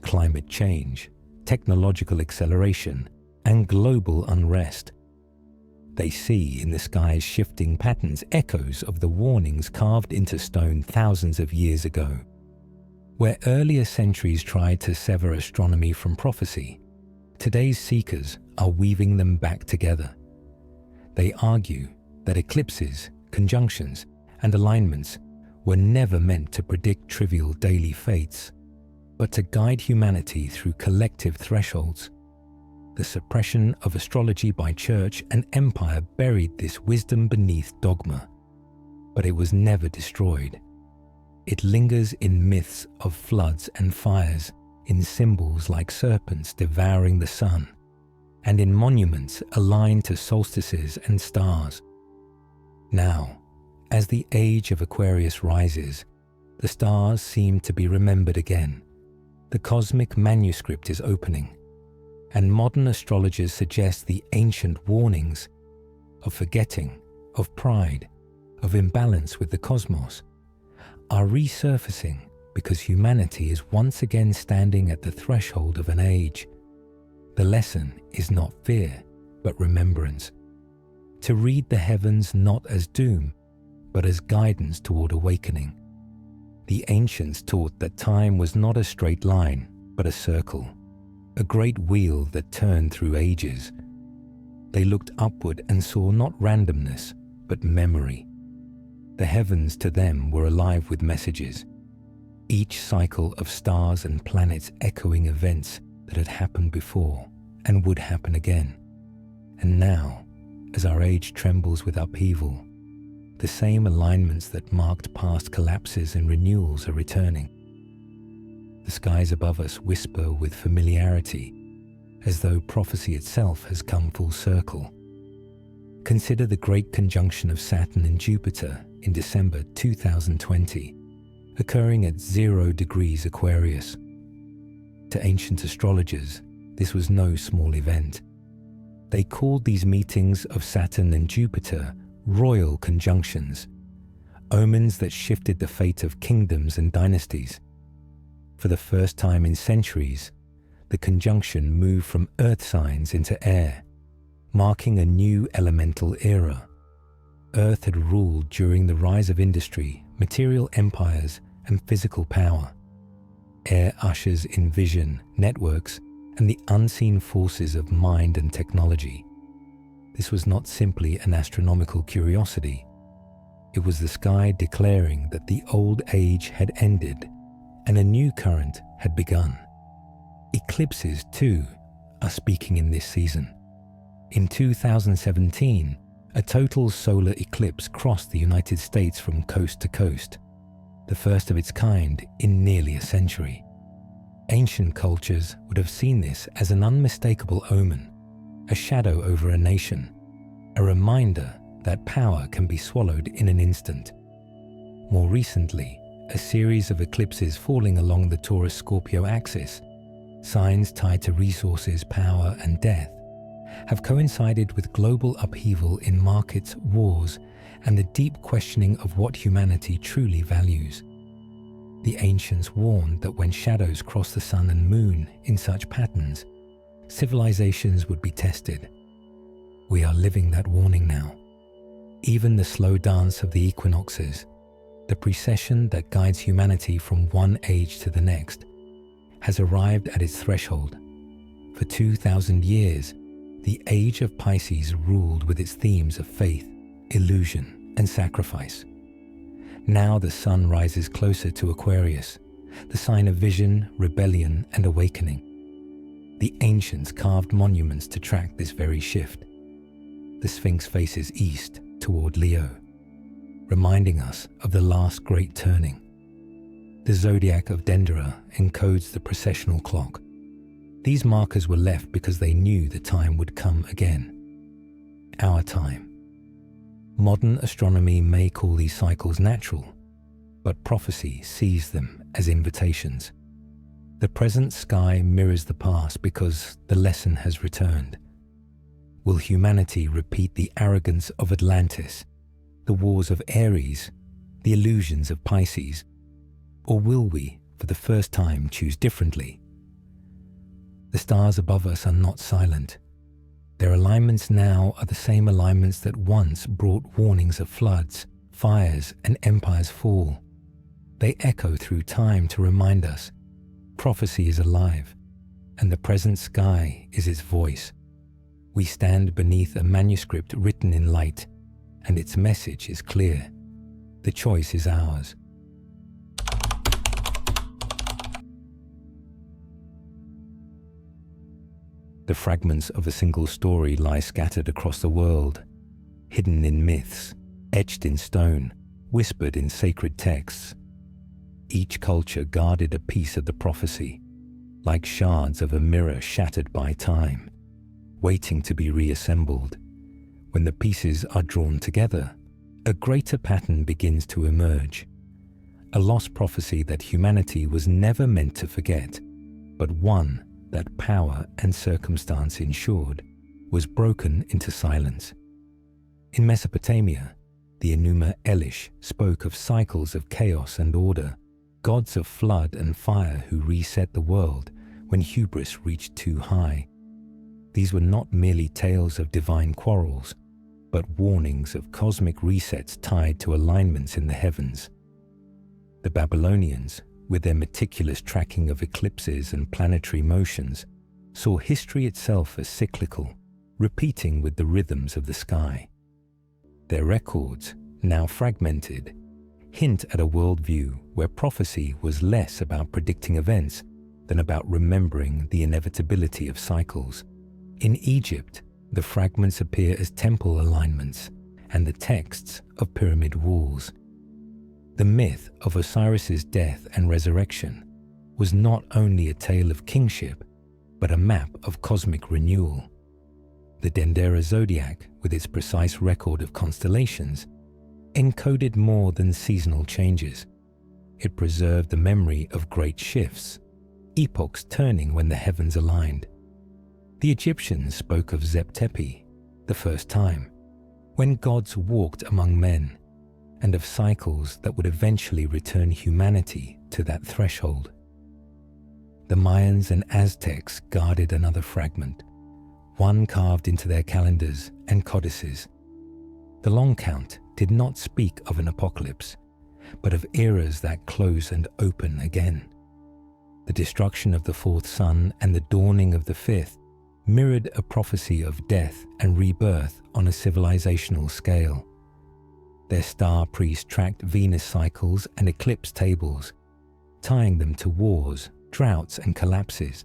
Speaker 1: climate change, technological acceleration, and global unrest. They see in the sky's shifting patterns echoes of the warnings carved into stone thousands of years ago. Where earlier centuries tried to sever astronomy from prophecy, today's seekers are weaving them back together. They argue that eclipses, conjunctions, and alignments were never meant to predict trivial daily fates, but to guide humanity through collective thresholds. The suppression of astrology by church and empire buried this wisdom beneath dogma, but it was never destroyed. It lingers in myths of floods and fires, in symbols like serpents devouring the sun, and in monuments aligned to solstices and stars. Now, as the age of Aquarius rises, the stars seem to be remembered again. The cosmic manuscript is opening, and modern astrologers suggest the ancient warnings of forgetting, of pride, of imbalance with the cosmos are resurfacing because humanity is once again standing at the threshold of an age. The lesson is not fear, but remembrance. to read the heavens not as doom, but as guidance toward awakening. The ancients taught that time was not a straight line, but a circle, a great wheel that turned through ages. They looked upward and saw not randomness, but memory. The heavens to them were alive with messages, each cycle of stars and planets echoing events that had happened before and would happen again. And now, as our age trembles with upheaval, the same alignments that marked past collapses and renewals are returning. The skies above us whisper with familiarity, as though prophecy itself has come full circle. Consider the great conjunction of Saturn and Jupiter in December 2020, occurring at 0 degrees Aquarius. To ancient astrologers, this was no small event. They called these meetings of Saturn and Jupiter royal conjunctions, omens that shifted the fate of kingdoms and dynasties. For the first time in centuries, the conjunction moved from earth signs into air, marking a new elemental era. Earth had ruled during the rise of industry, material empires, and physical power. Air ushers in vision, networks, and the unseen forces of mind and technology. This was not simply an astronomical curiosity. It was the sky declaring that the old age had ended and a new current had begun. Eclipses, too, are speaking in this season. In 2017, a total solar eclipse crossed the United States from coast to coast, the first of its kind in nearly a century. Ancient cultures would have seen this as an unmistakable omen, a shadow over a nation, a reminder that power can be swallowed in an instant. More recently, a series of eclipses falling along the Taurus-Scorpio axis, signs tied to resources, power, and death, have coincided with global upheaval in markets, wars, and the deep questioning of what humanity truly values. The ancients warned that when shadows cross the sun and moon in such patterns, civilizations would be tested. We are living that warning now. Even the slow dance of the equinoxes, the precession that guides humanity from one age to the next, has arrived at its threshold. For 2,000 years, the age of Pisces ruled with its themes of faith, illusion, and sacrifice. Now the sun rises closer to Aquarius, the sign of vision, rebellion, and awakening. The ancients carved monuments to track this very shift. The Sphinx faces east toward Leo, reminding us of the last great turning. The zodiac of Dendera encodes the precessional clock. These markers were left because they knew the time would come again. Our time. Modern astronomy may call these cycles natural, but prophecy sees them as invitations. The present sky mirrors the past because the lesson has returned. Will humanity repeat the arrogance of Atlantis, the wars of Aries, the illusions of Pisces, or will we, for the first time, choose differently? The stars above us are not silent. Their alignments now are the same alignments that once brought warnings of floods, fires, and empires' fall. They echo through time to remind us prophecy is alive, and the present sky is its voice. We stand beneath a manuscript written in light, and its message is clear. The choice is ours. The fragments of a single story lie scattered across the world, hidden in myths, etched in stone, whispered in sacred texts. Each culture guarded a piece of the prophecy, like shards of a mirror shattered by time, waiting to be reassembled. When the pieces are drawn together, a greater pattern begins to emerge. A lost prophecy that humanity was never meant to forget, but one that power and circumstance ensured was broken into silence. In Mesopotamia, the Enuma Elish spoke of cycles of chaos and order, gods of flood and fire who reset the world when hubris reached too high. These were not merely tales of divine quarrels, but warnings of cosmic resets tied to alignments in the heavens. The Babylonians, with their meticulous tracking of eclipses and planetary motions, saw history itself as cyclical, repeating with the rhythms of the sky. Their records, now fragmented, hint at a worldview where prophecy was less about predicting events than about remembering the inevitability of cycles. In Egypt, the fragments appear as temple alignments and the texts of pyramid walls. The myth of Osiris's death and resurrection was not only a tale of kingship, but a map of cosmic renewal. The Dendera zodiac, with its precise record of constellations, encoded more than seasonal changes. It preserved the memory of great shifts, epochs turning when the heavens aligned. The Egyptians spoke of Zep-Tepi, the first time, when gods walked among men, and of cycles that would eventually return humanity to that threshold. The Mayans and Aztecs guarded another fragment, one carved into their calendars and codices. The long count did not speak of an apocalypse, but of eras that close and open again. The destruction of the fourth sun and the dawning of the fifth mirrored a prophecy of death and rebirth on a civilizational scale. Their star priests tracked Venus cycles and eclipse tables, tying them to wars, droughts, and collapses,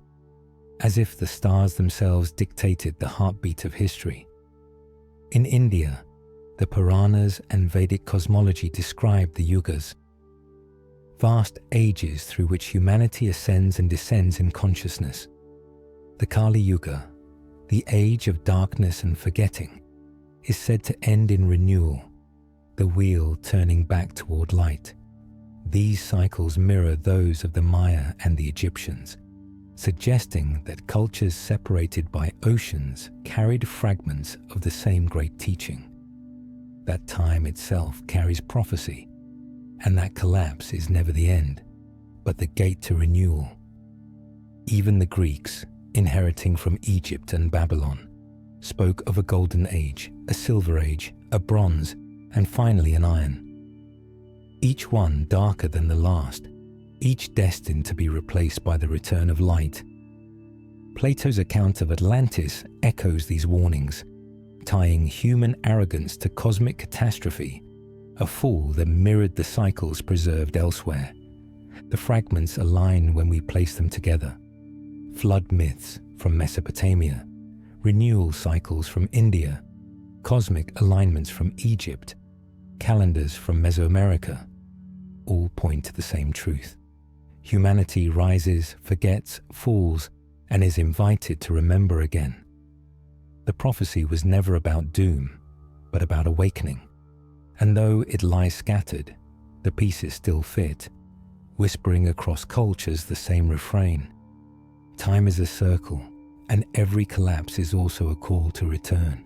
Speaker 1: as if the stars themselves dictated the heartbeat of history. In India, the Puranas and Vedic cosmology described the yugas, vast ages through which humanity ascends and descends in consciousness. The Kali Yuga, the age of darkness and forgetting, is said to end in renewal, the wheel turning back toward light. These cycles mirror those of the Maya and the Egyptians, suggesting that cultures separated by oceans carried fragments of the same great teaching. That time itself carries prophecy, and that collapse is never the end, but the gate to renewal. Even the Greeks, inheriting from Egypt and Babylon, spoke of a golden age, a silver age, a bronze, and finally an iron. Each one darker than the last, each destined to be replaced by the return of light. Plato's account of Atlantis echoes these warnings, tying human arrogance to cosmic catastrophe, a fall that mirrored the cycles preserved elsewhere. The fragments align when we place them together. Flood myths from Mesopotamia, renewal cycles from India, cosmic alignments from Egypt, calendars from Mesoamerica, all point to the same truth. Humanity rises, forgets, falls, and is invited to remember again. The prophecy was never about doom, but about awakening. And though it lies scattered, the pieces still fit, whispering across cultures the same refrain. Time is a circle, and every collapse is also a call to return.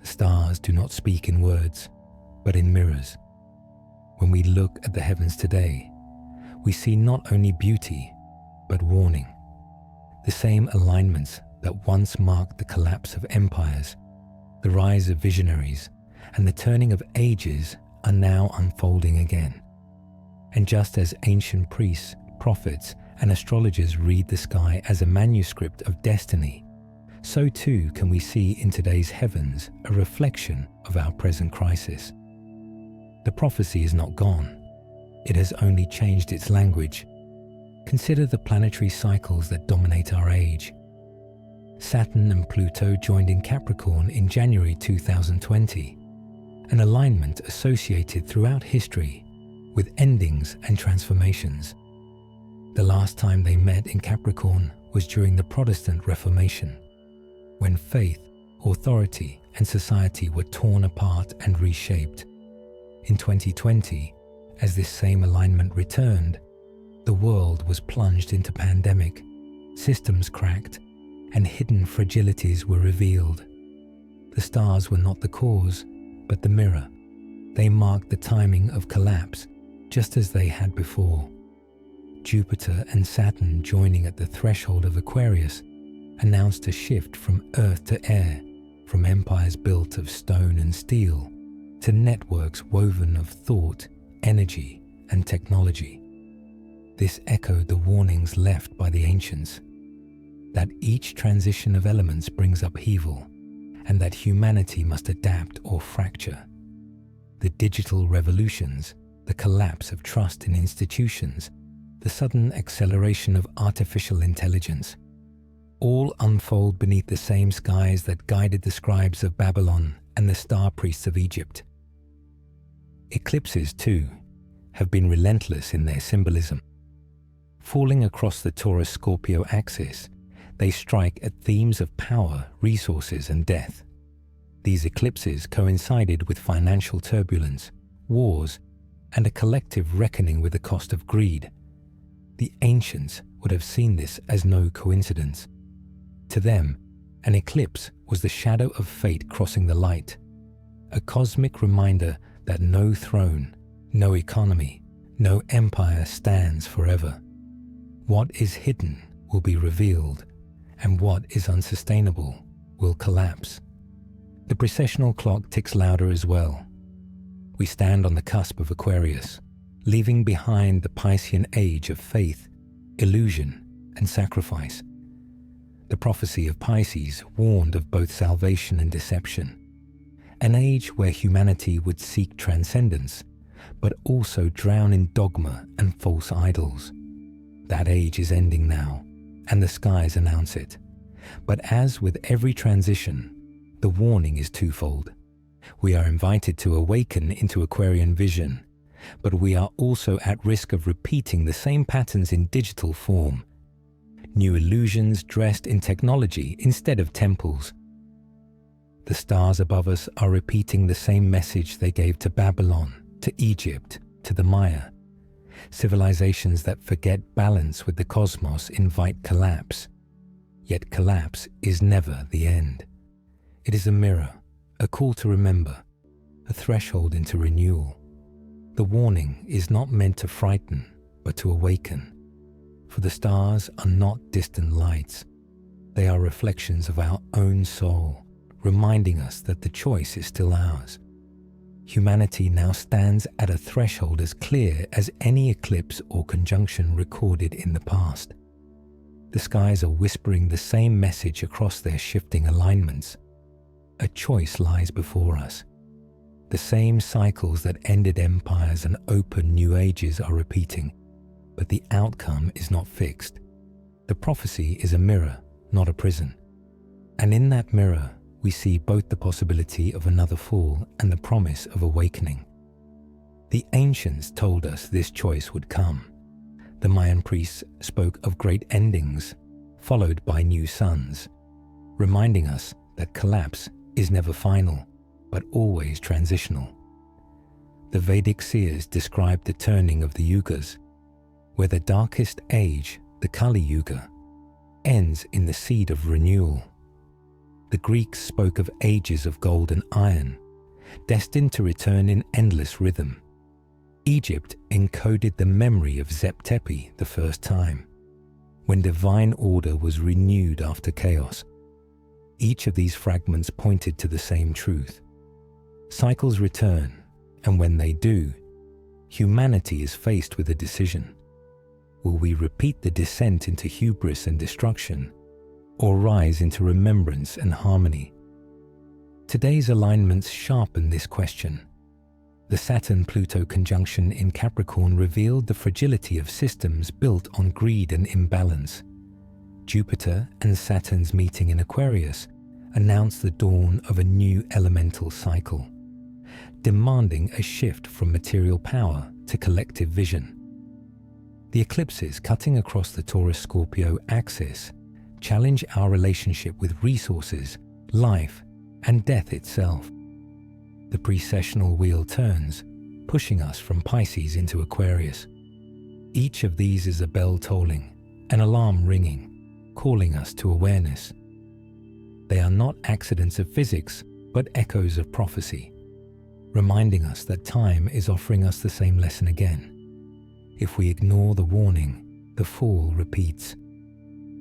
Speaker 1: The stars do not speak in words, but in mirrors. When we look at the heavens today, we see not only beauty, but warning. The same alignments that once marked the collapse of empires, the rise of visionaries, and the turning of ages are now unfolding again. And just as ancient priests, prophets, and astrologers read the sky as a manuscript of destiny, so too can we see in today's heavens a reflection of our present crisis. The prophecy is not gone. It has only changed its language. Consider the planetary cycles that dominate our age. Saturn and Pluto joined in Capricorn in January 2020, an alignment associated throughout history with endings and transformations. The last time they met in Capricorn was during the Protestant Reformation, when faith, authority, and society were torn apart and reshaped. In 2020, as this same alignment returned, the world was plunged into pandemic, systems cracked, and hidden fragilities were revealed. The stars were not the cause, but the mirror. They marked the timing of collapse, just as they had before. Jupiter and Saturn joining at the threshold of Aquarius announced a shift from earth to air, from empires built of stone and steel to networks woven of thought, energy, and technology. This echoed the warnings left by the ancients, that each transition of elements brings upheaval, and that humanity must adapt or fracture. The digital revolutions, the collapse of trust in institutions, the sudden acceleration of artificial intelligence, all unfold beneath the same skies that guided the scribes of Babylon and the star priests of Egypt. Eclipses, too, have been relentless in their symbolism. Falling across the Taurus-Scorpio axis, they strike at themes of power, resources, and death. These eclipses coincided with financial turbulence, wars, and a collective reckoning with the cost of greed. The ancients would have seen this as no coincidence. To them, an eclipse was the shadow of fate crossing the light, a cosmic reminder that no throne, no economy, no empire stands forever. What is hidden will be revealed, and what is unsustainable will collapse. The precessional clock ticks louder as well. We stand on the cusp of Aquarius, leaving behind the Piscean age of faith, illusion, and sacrifice. The prophecy of Pisces warned of both salvation and deception, an age where humanity would seek transcendence, but also drown in dogma and false idols. That age is ending now, and the skies announce it. But as with every transition, the warning is twofold. We are invited to awaken into Aquarian vision, but we are also at risk of repeating the same patterns in digital form. New illusions dressed in technology instead of temples. The stars above us are repeating the same message they gave to Babylon, to Egypt, to the Maya. Civilizations that forget balance with the cosmos invite collapse. Yet collapse is never the end. It is a mirror, a call to remember, a threshold into renewal. The warning is not meant to frighten, but to awaken. For the stars are not distant lights. They are reflections of our own soul, reminding us that the choice is still ours. Humanity now stands at a threshold as clear as any eclipse or conjunction recorded in the past. The skies are whispering the same message across their shifting alignments. A choice lies before us. The same cycles that ended empires and opened new ages are repeating, but the outcome is not fixed. The prophecy is a mirror, not a prison. And in that mirror, we see both the possibility of another fall and the promise of awakening. The ancients told us this choice would come. The Mayan priests spoke of great endings, followed by new suns, reminding us that collapse is never final, but always transitional. The Vedic seers described the turning of the yugas, where the darkest age, the Kali Yuga, ends in the seed of renewal. The Greeks spoke of ages of gold and iron, destined to return in endless rhythm. Egypt encoded the memory of Zep-Tepi the first time, when divine order was renewed after chaos. Each of these fragments pointed to the same truth. Cycles return, and when they do, humanity is faced with a decision. Will we repeat the descent into hubris and destruction, or rise into remembrance and harmony? Today's alignments sharpen this question. The Saturn-Pluto conjunction in Capricorn revealed the fragility of systems built on greed and imbalance. Jupiter and Saturn's meeting in Aquarius announced the dawn of a new elemental cycle, demanding a shift from material power to collective vision. The eclipses cutting across the Taurus-Scorpio axis challenge our relationship with resources, life, and death itself. The precessional wheel turns, pushing us from Pisces into Aquarius. Each of these is a bell tolling, an alarm ringing, calling us to awareness. They are not accidents of physics, but echoes of prophecy, reminding us that time is offering us the same lesson again. If we ignore the warning, the fall repeats.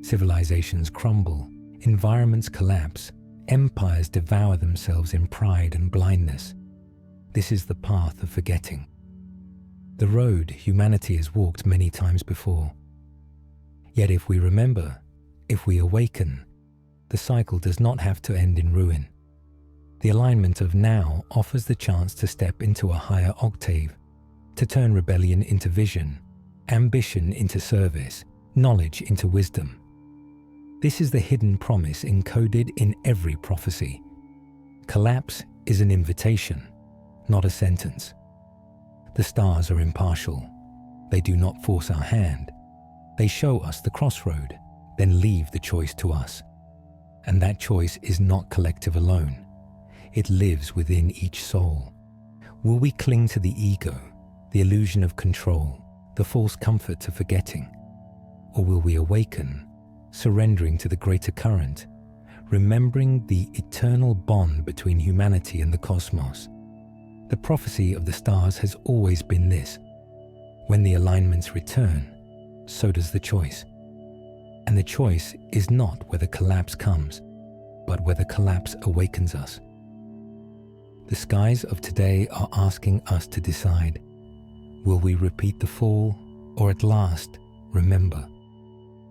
Speaker 1: Civilizations crumble, environments collapse, Empires devour themselves in pride and blindness. This is the path of forgetting. The road humanity has walked many times before. Yet if we remember, if we awaken, the cycle does not have to end in ruin. The alignment of now offers the chance to step into a higher octave, to turn rebellion into vision, ambition into service, knowledge into wisdom. This is the hidden promise encoded in every prophecy. Collapse is an invitation, not a sentence. The stars are impartial. They do not force our hand. They show us the crossroad, then leave the choice to us. And that choice is not collective alone. It lives within each soul. Will we cling to the ego, the illusion of control, the false comfort of forgetting? Or will we awaken, surrendering to the greater current, remembering the eternal bond between humanity and the cosmos? The prophecy of the stars has always been this: when the alignments return, so does the choice. And the choice is not whether collapse comes, but whether collapse awakens us. The skies of today are asking us to decide: will we repeat the fall, or at last remember?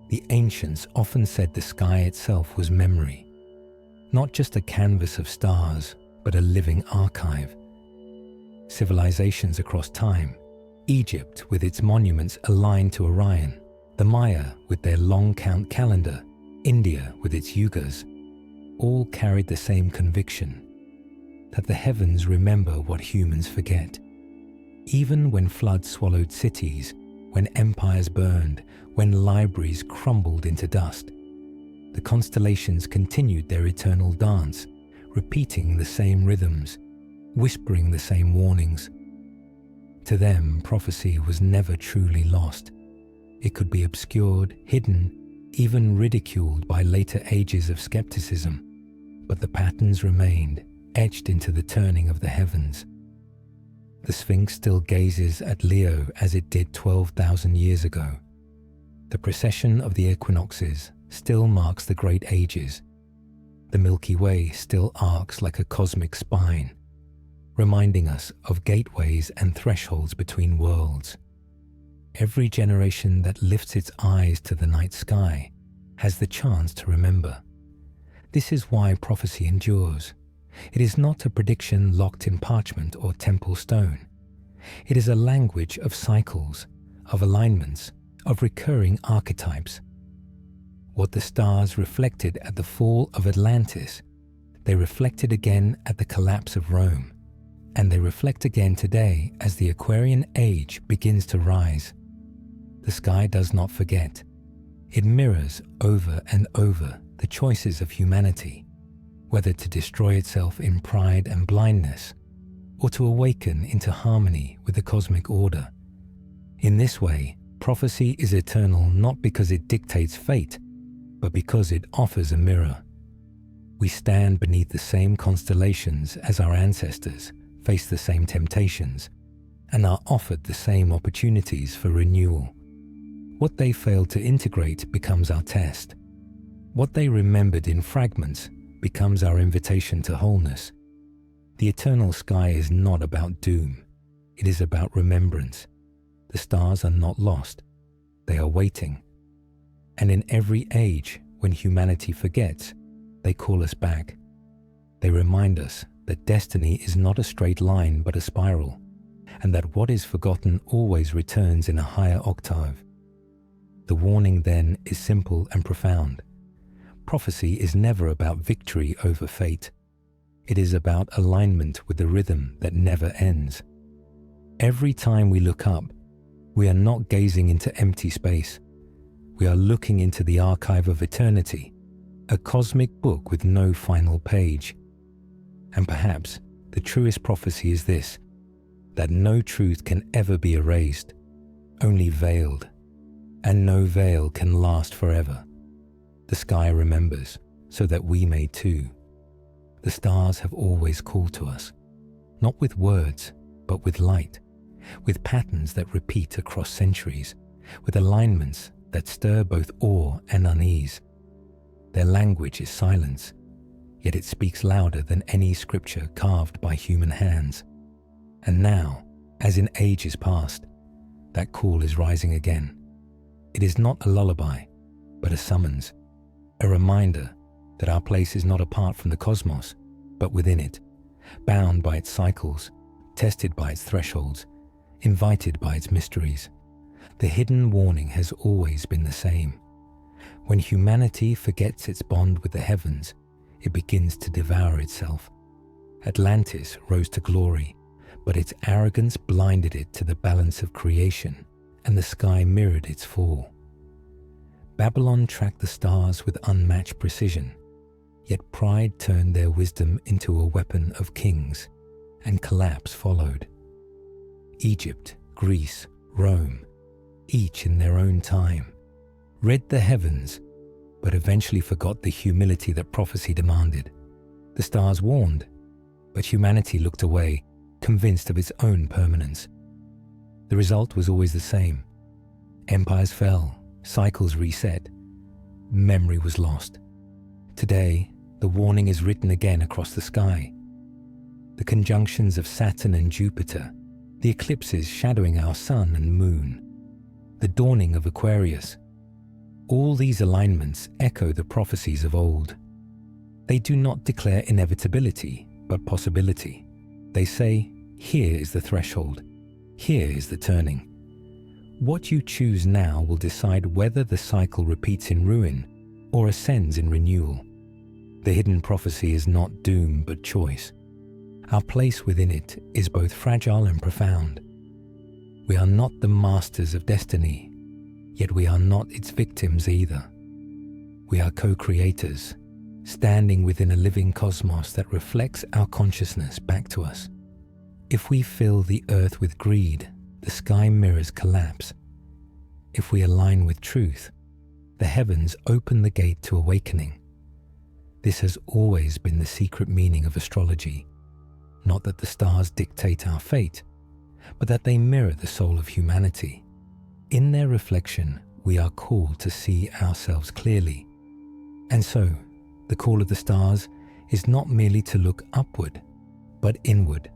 Speaker 1: The ancients often said the sky itself was memory, not just a canvas of stars, but a living archive. Civilizations across time, Egypt with its monuments aligned to Orion, the Maya with their long count calendar, India with its yugas, all carried the same conviction: that the heavens remember what humans forget. Even when floods swallowed cities, when empires burned, when libraries crumbled into dust, the constellations continued their eternal dance, repeating the same rhythms, whispering the same warnings. To them, prophecy was never truly lost. It could be obscured, hidden, even ridiculed by later ages of skepticism, but the patterns remained, etched into the turning of the heavens. The Sphinx still gazes at Leo as it did 12,000 years ago. The precession of the equinoxes still marks the great ages. The Milky Way still arcs like a cosmic spine, reminding us of gateways and thresholds between worlds. Every generation that lifts its eyes to the night sky has the chance to remember. This is why prophecy endures. It is not a prediction locked in parchment or temple stone. It is a language of cycles, of alignments, of recurring archetypes. What the stars reflected at the fall of Atlantis, they reflected again at the collapse of Rome, and they reflect again today as the Aquarian age begins to rise. The sky does not forget. It mirrors over and over the choices of humanity, whether to destroy itself in pride and blindness, or to awaken into harmony with the cosmic order. In this way, prophecy is eternal not because it dictates fate, but because it offers a mirror. We stand beneath the same constellations as our ancestors, face the same temptations, and are offered the same opportunities for renewal. What they failed to integrate becomes our test. What they remembered in fragments becomes our invitation to wholeness. The eternal sky is not about doom. It is about remembrance. The stars are not lost. They are waiting. And in every age, when humanity forgets, they call us back. They remind us that destiny is not a straight line but a spiral, and that what is forgotten always returns in a higher octave. The warning then is simple and profound. Prophecy is never about victory over fate. It is about alignment with the rhythm that never ends. Every time we look up, we are not gazing into empty space. We are looking into the archive of eternity, a cosmic book with no final page. And perhaps the truest prophecy is this: that no truth can ever be erased, only veiled, and no veil can last forever. The sky remembers, so that we may too. The stars have always called to us, not with words, but with light, with patterns that repeat across centuries, with alignments that stir both awe and unease. Their language is silence, yet it speaks louder than any scripture carved by human hands. And now, as in ages past, that call is rising again. It is not a lullaby, but a summons, a reminder that our place is not apart from the cosmos, but within it, bound by its cycles, tested by its thresholds, invited by its mysteries. The hidden warning has always been the same. When humanity forgets its bond with the heavens, it begins to devour itself. Atlantis rose to glory, but its arrogance blinded it to the balance of creation, and the sky mirrored its fall. Babylon tracked the stars with unmatched precision, yet pride turned their wisdom into a weapon of kings, and collapse followed. Egypt, Greece, Rome, each in their own time, read the heavens, but eventually forgot the humility that prophecy demanded. The stars warned, but humanity looked away, convinced of its own permanence. The result was always the same. Empires fell, cycles reset, memory was lost. Today, the warning is written again across the sky. The conjunctions of Saturn and Jupiter, the eclipses shadowing our sun and moon, the dawning of Aquarius, all these alignments echo the prophecies of old. They do not declare inevitability, but possibility. They say, here is the threshold, here is the turning. What you choose now will decide whether the cycle repeats in ruin or ascends in renewal. The hidden prophecy is not doom but choice. Our place within it is both fragile and profound. We are not the masters of destiny, yet we are not its victims either. We are co-creators, standing within a living cosmos that reflects our consciousness back to us. If we fill the earth with greed, the sky mirrors collapse. If we align with truth, the heavens open the gate to awakening. This has always been the secret meaning of astrology. Not that the stars dictate our fate, but that they mirror the soul of humanity. In their reflection, we are called to see ourselves clearly. And so, the call of the stars is not merely to look upward, but inward.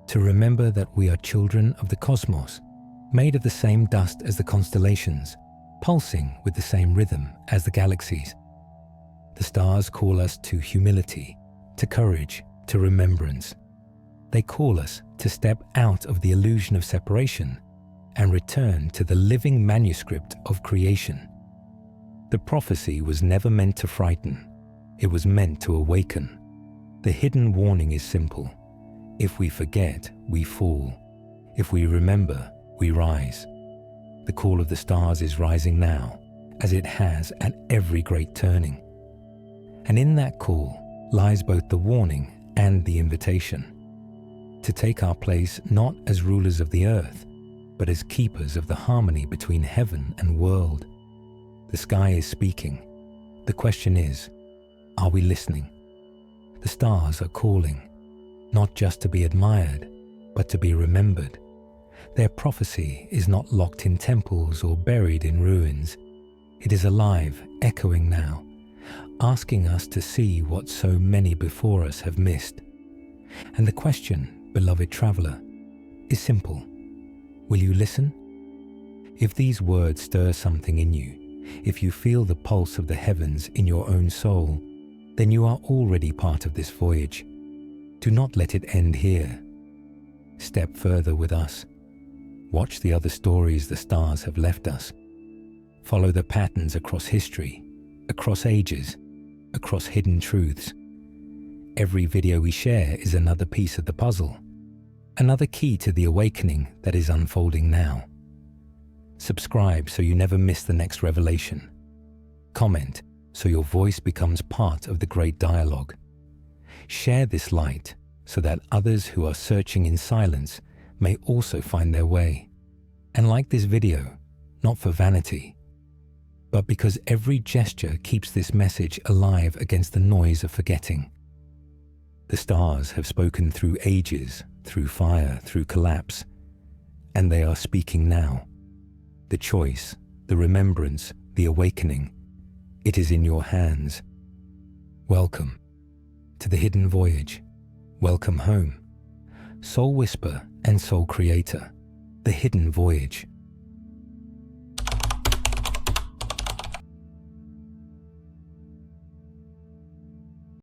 Speaker 1: To remember that we are children of the cosmos, made of the same dust as the constellations, pulsing with the same rhythm as the galaxies. The stars call us to humility, to courage, to remembrance. They call us to step out of the illusion of separation and return to the living manuscript of creation. The prophecy was never meant to frighten. It was meant to awaken. The hidden warning is simple. If we forget, we fall. If we remember, we rise. The call of the stars is rising now, as it has at every great turning. And in that call lies both the warning and the invitation. To take our place not as rulers of the earth, but as keepers of the harmony between heaven and world. The sky is speaking. The question is, are we listening? The stars are calling, not just to be admired, but to be remembered. Their prophecy is not locked in temples or buried in ruins. It is alive, echoing now, asking us to see what so many before us have missed. And the question, beloved traveler, is simple. Will you listen? If these words stir something in you, if you feel the pulse of the heavens in your own soul, then you are already part of this voyage. Do not let it end here. Step further with us. Watch the other stories the stars have left us. Follow the patterns across history, across ages, across hidden truths. Every video we share is another piece of the puzzle, another key to the awakening that is unfolding now. Subscribe so you never miss the next revelation. Comment so your voice becomes part of the great dialogue. Share this light so that others who are searching in silence may also find their way. And like this video, not for vanity, but because every gesture keeps this message alive against the noise of forgetting. The stars have spoken through ages, through fire, through collapse, and they are speaking now. The choice, the remembrance, the awakening, it is in your hands. Welcome to the Hidden Voyage. Welcome home. SoulWhisper and SoulCreator, the Hidden Voyage.